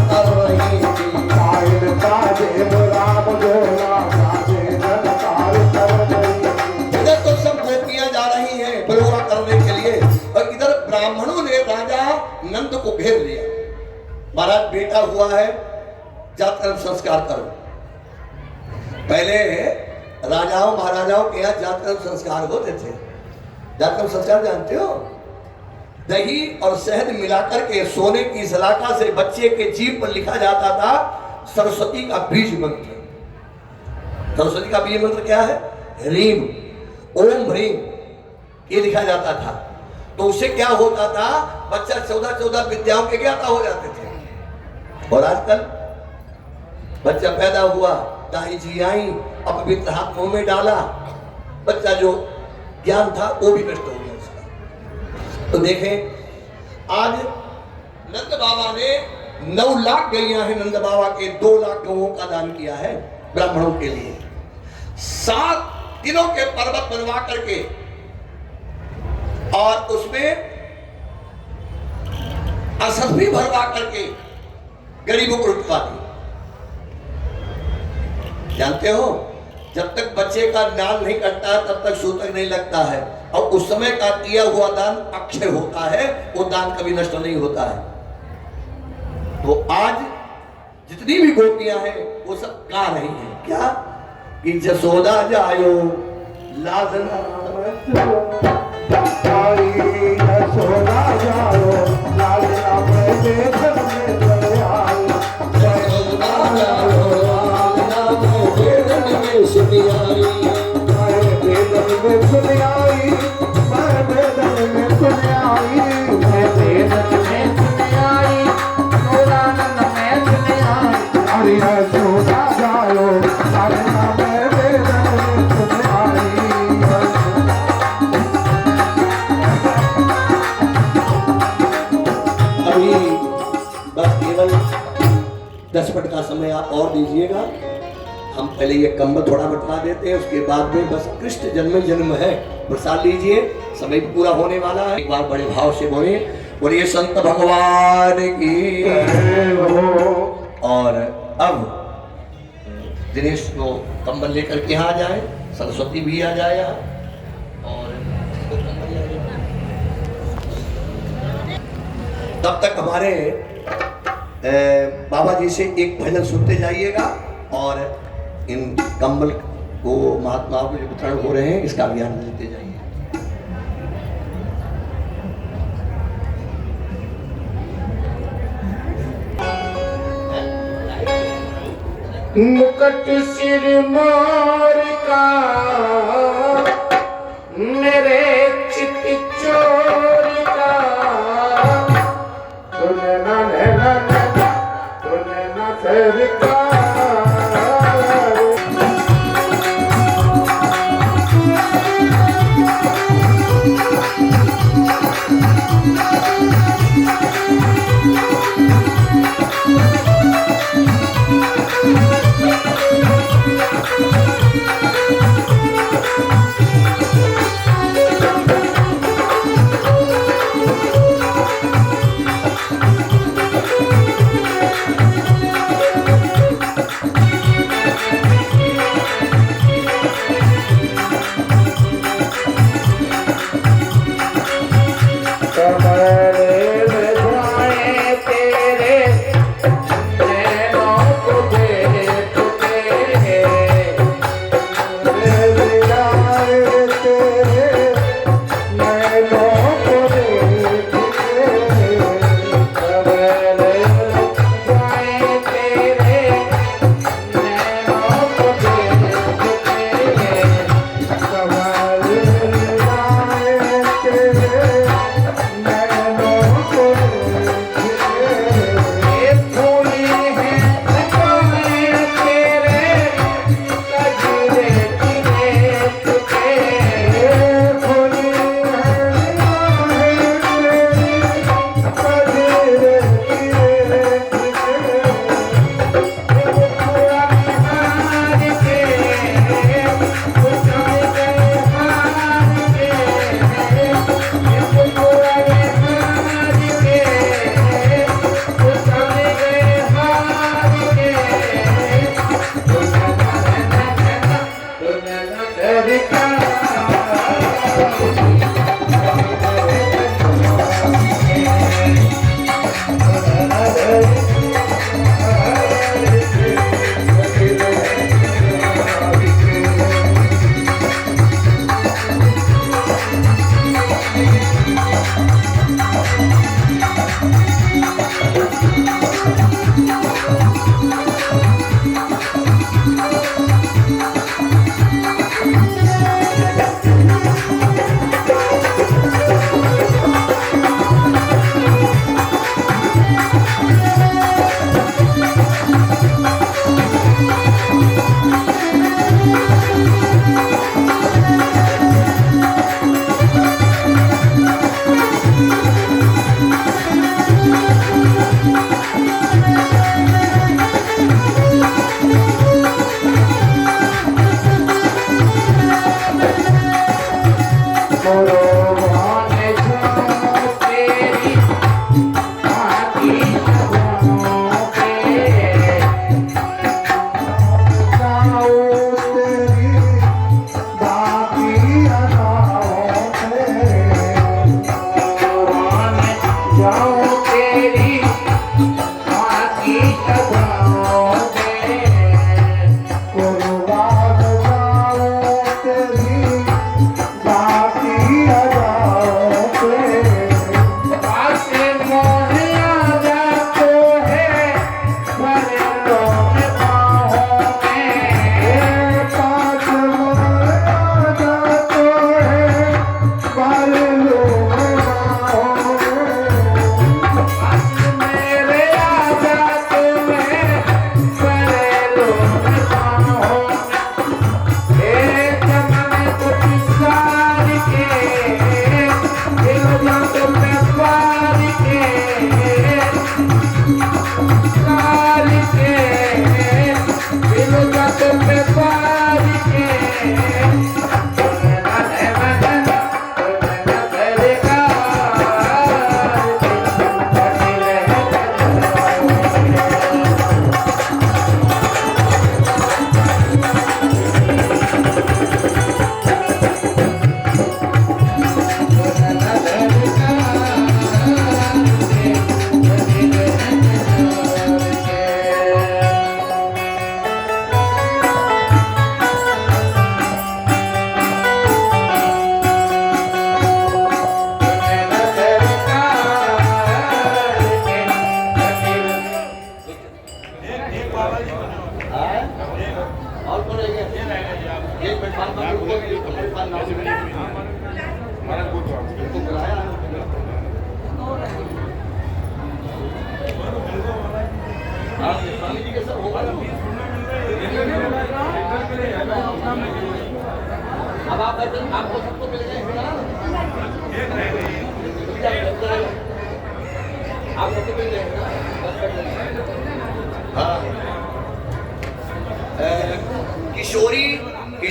कर रही थी। पायल काजे बराम झोला काजे ननकार कर रही थी। इधर तो सब गोपियां जा रही हैं बलुआ करने के लिए और इधर ब्राह्मणों ने राजा नंद को घेर लिया। महाराज बेटा हुआ है, जातकर्म संस्कार करो। पहले राजाओं महाराजाओं के यहाँ जातकर्म संस्कार होते थे। जातकर्म संस्कार जानते हो? दही और शहद मिलाकर के सोने की सलाखा से बच्चे के जीभ पर लिखा जाता था सरस्वती का बीज मंत्र। सरस्वती का बीज मंत्र क्या है? ह्रीम ओम ह्रीम, ये लिखा जाता था। तो उससे क्या होता था, बच्चा 14 विद्याओं के ज्ञाता हो जाते थे। और आजकल बच्चा पैदा हुआ, दाई जी आई, अपवित्र हाथ मुंह में डाला, बच्चा जो ज्ञान था वो भी नष्ट हो गया उसका। तो देखें आज नंद बाबा ने 9 लाख गैया है, नंद बाबा के 2 लाख गौओं का दान किया है ब्राह्मणों के लिए। 7 दिनों के पर्वत बनवा करके और उसमें असभी भरवा करके गरीबों को लुटवा दी। जानते हो जब तक बच्चे का नाल नहीं कटता तब तक सूतक नहीं लगता है। और उस समय का किया हुआ दान अक्षय होता है, वो दान कभी नष्ट नहीं होता है। तो आज जितनी भी गोपियां हैं वो सब गा रही हैं क्या कि जसोदा जायो लाजना यशोदा जायो लालना में देखन में दयाल जसोदा जायो लाजना वेदन में सुनियाई मैं वेदन में सुनियाई मैं वेदन में सुनियाई मैं वेदन में सुनियाई नूरानंद में सुनियाई अरे यशोदा जायो लालना में वेदन में सुनियाई अभी बस केवल 10 मिनट का समय आप और दीजिएगा। हम पहले ये कंबल थोड़ा बटवा देते हैं, उसके बाद में बस कृष्ण जन्म जन्म है प्रसाद लीजिए। समय पूरा होने वाला है। एक बार बड़े भाव से बोलिए संत भगवान की। और अब दिनेश को कंबल लेकर के यहाँ आ जाए, सरस्वती भी आ जाए यहाँ और इसको कंबल ले जाए। तब तक हमारे बाबा जी से एक भजन सुनते जाइएगा और इन कंबल को महात्माओं को जो वितरण हो रहे हैं इसका ज्ञान लेते जाइए। मुकट सिर मोर का मेरे चित चोर का तूने न सरकार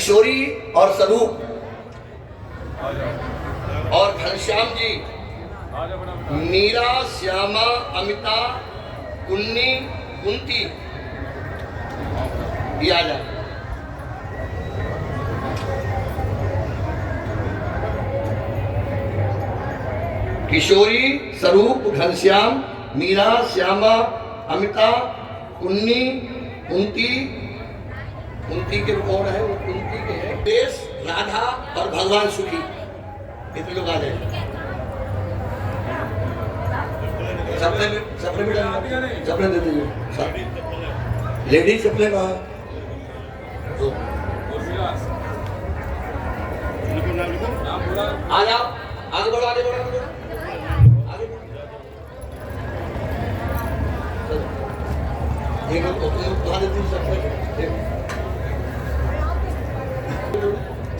किशोरी और स्वरूप और घनश्याम जी, मीरा, श्यामा, अमिता, कुन्नी, कुंती, ये आ जाए। किशोरी, स्वरूप, घनश्याम, मीरा, श्यामा, अमिता, कुन्नी, कुंती, कुंती के कौन है वो? कुंती के है देश, राधा और भगवान सुखी, इतने लोग आ जाए। सपने दे दीजिए। लेडीज सपने कहाँ? आ जाओ, आगे बढ़ो, आगे बढ़ो, आगे बढ़ो।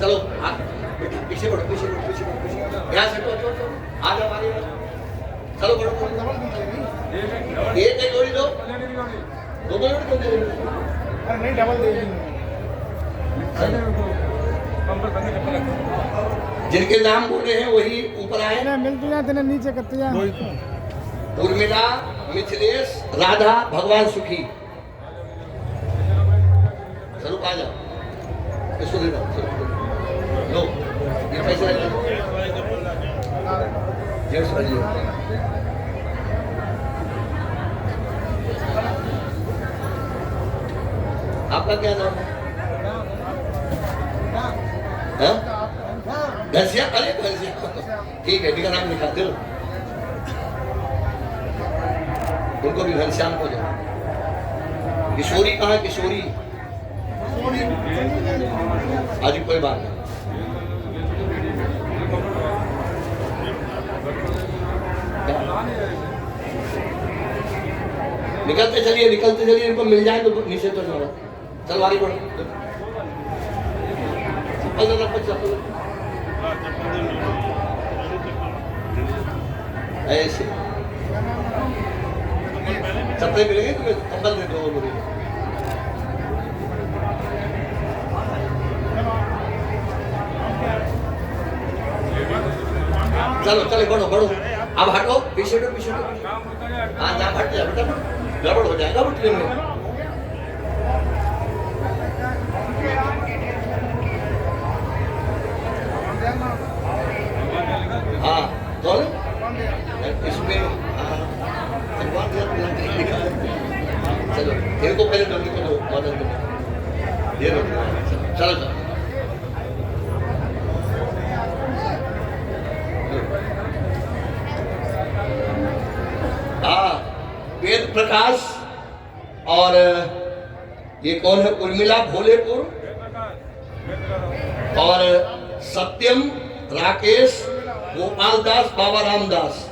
चलो पीछे बढ़ो, पीछे बढ़ो, पीछे बढ़ो, यहाँ से आ जाओ, आगे चलो बढ़ो। एक जोड़ी दो, दो जोड़ी क्यों दे रहे हो? नहीं डबल दे। जिनके नाम बोले हैं वही ऊपर आए। मिलती तेना नीचे करती है। उर्मिला, मिथिलेश, राधा, भगवान सुखी। स्वरूप आ जाओ, इसको दे दो, लो ये पैसे जेंट्स वाली। आपका क्या नाम है? घनश्याम, अरे घनश्याम, ठीक है, इनका नाम लिखा दो, उनको भी घनश्याम को जाओ। किशोरी कहाँ है? किशोरी आज कोई बात नहीं। निकलते चलिए, निकलते चलिए, इनको मिल जाए तो नीचे तो जाओ। चल आगे बढ़ो, ऐसे चप्पल मिलेंगे तुम्हें, कंबल दे दो मुझे। चलो चलो बढ़ो बढ़ो, अब हटो, पीछे हटो, पीछे हटो। हाँ ना हट जाए बेटा, गड़बड़ हो जाएगा उठने में। हाँ कौन इसमें? चलो इनको पहले डंडी को दो, मदद करो, ये लो, चलो चलो। हाँ वेद प्रकाश और ये कौन है? उर्मिला भोलेपुर और सत्यम, राकेश, गोपाल दास, बाबा रामदास।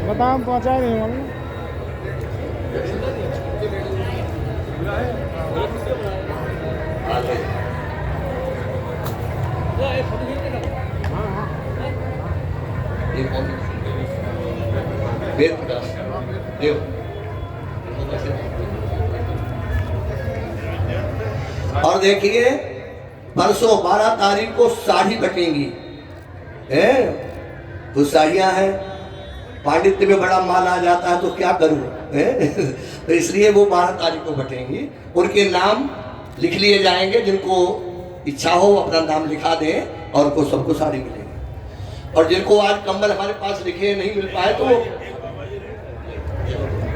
बताओ पहुंचा नहीं मालूम। वेद प्रकाश देव। और देखिए परसों 12 तारीख को साड़ी बटेंगी, है तो साड़ियां हैं, पांडित्य में बड़ा माल आ जाता है तो क्या करूं, तो इसलिए वो 12 तारीख को बटेंगी। उनके नाम लिख लिए जाएंगे, जिनको इच्छा हो अपना नाम लिखा दें और उनको सबको साड़ी मिलेगी। और जिनको आज कंबल हमारे पास लिखे नहीं मिल पाए तो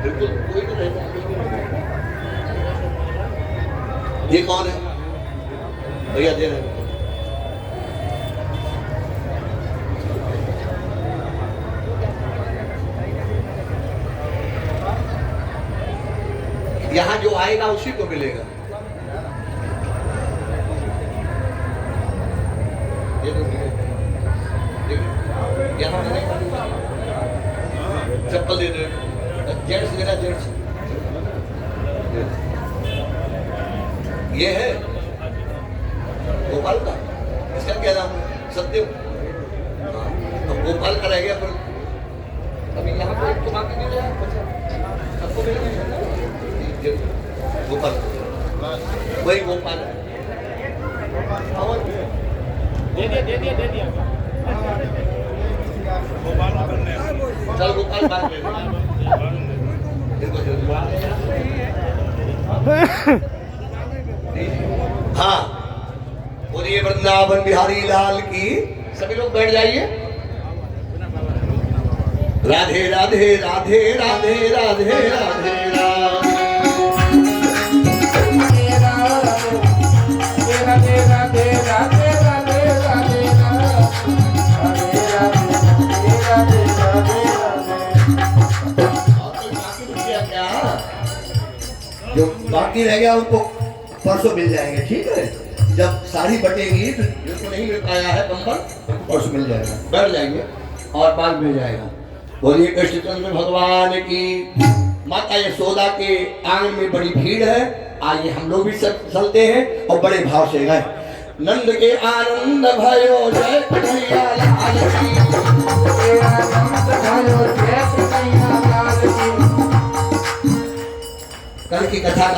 बिल्कुल कोई तो नहीं। ये कौन है भैया? दे रहे हैं। यहाँ जो आएगा उसी को मिलेगा। यहाँ चप्पल दे दे, जेंट्स देना, जेंट्स। ये है गोपाल का, इसका क्या नाम है? सत्यम। तो गोपाल का रहेगा। गोपाल वही गोपाल है। चल गोपाल बात ले हाँ बोलिए वृंदावन बिहारी लाल की। सभी लोग बैठ जाइए। राधे राधे राधे राधे राधे राधे राम। राधे राधे राधे राधे राधे जो बाकी रह गया उनको परसों मिल जाएंगे, ठीक है। जब साड़ी बटेगी तो जिसको नहीं मिल पाया है कंबल उनको परसों मिल जाएगा, बैठ जाएंगे और बाद मिल जाएगा। बोलिए कृष्णचंद्र भगवान की। माता यशोदा के आंगन में बड़ी भीड़ है। आइए हम लोग भी चलते हैं और बड़े भाव से गाएं। नंद के आनंद भयो जय कन्हैया लाल की। कल की कथा का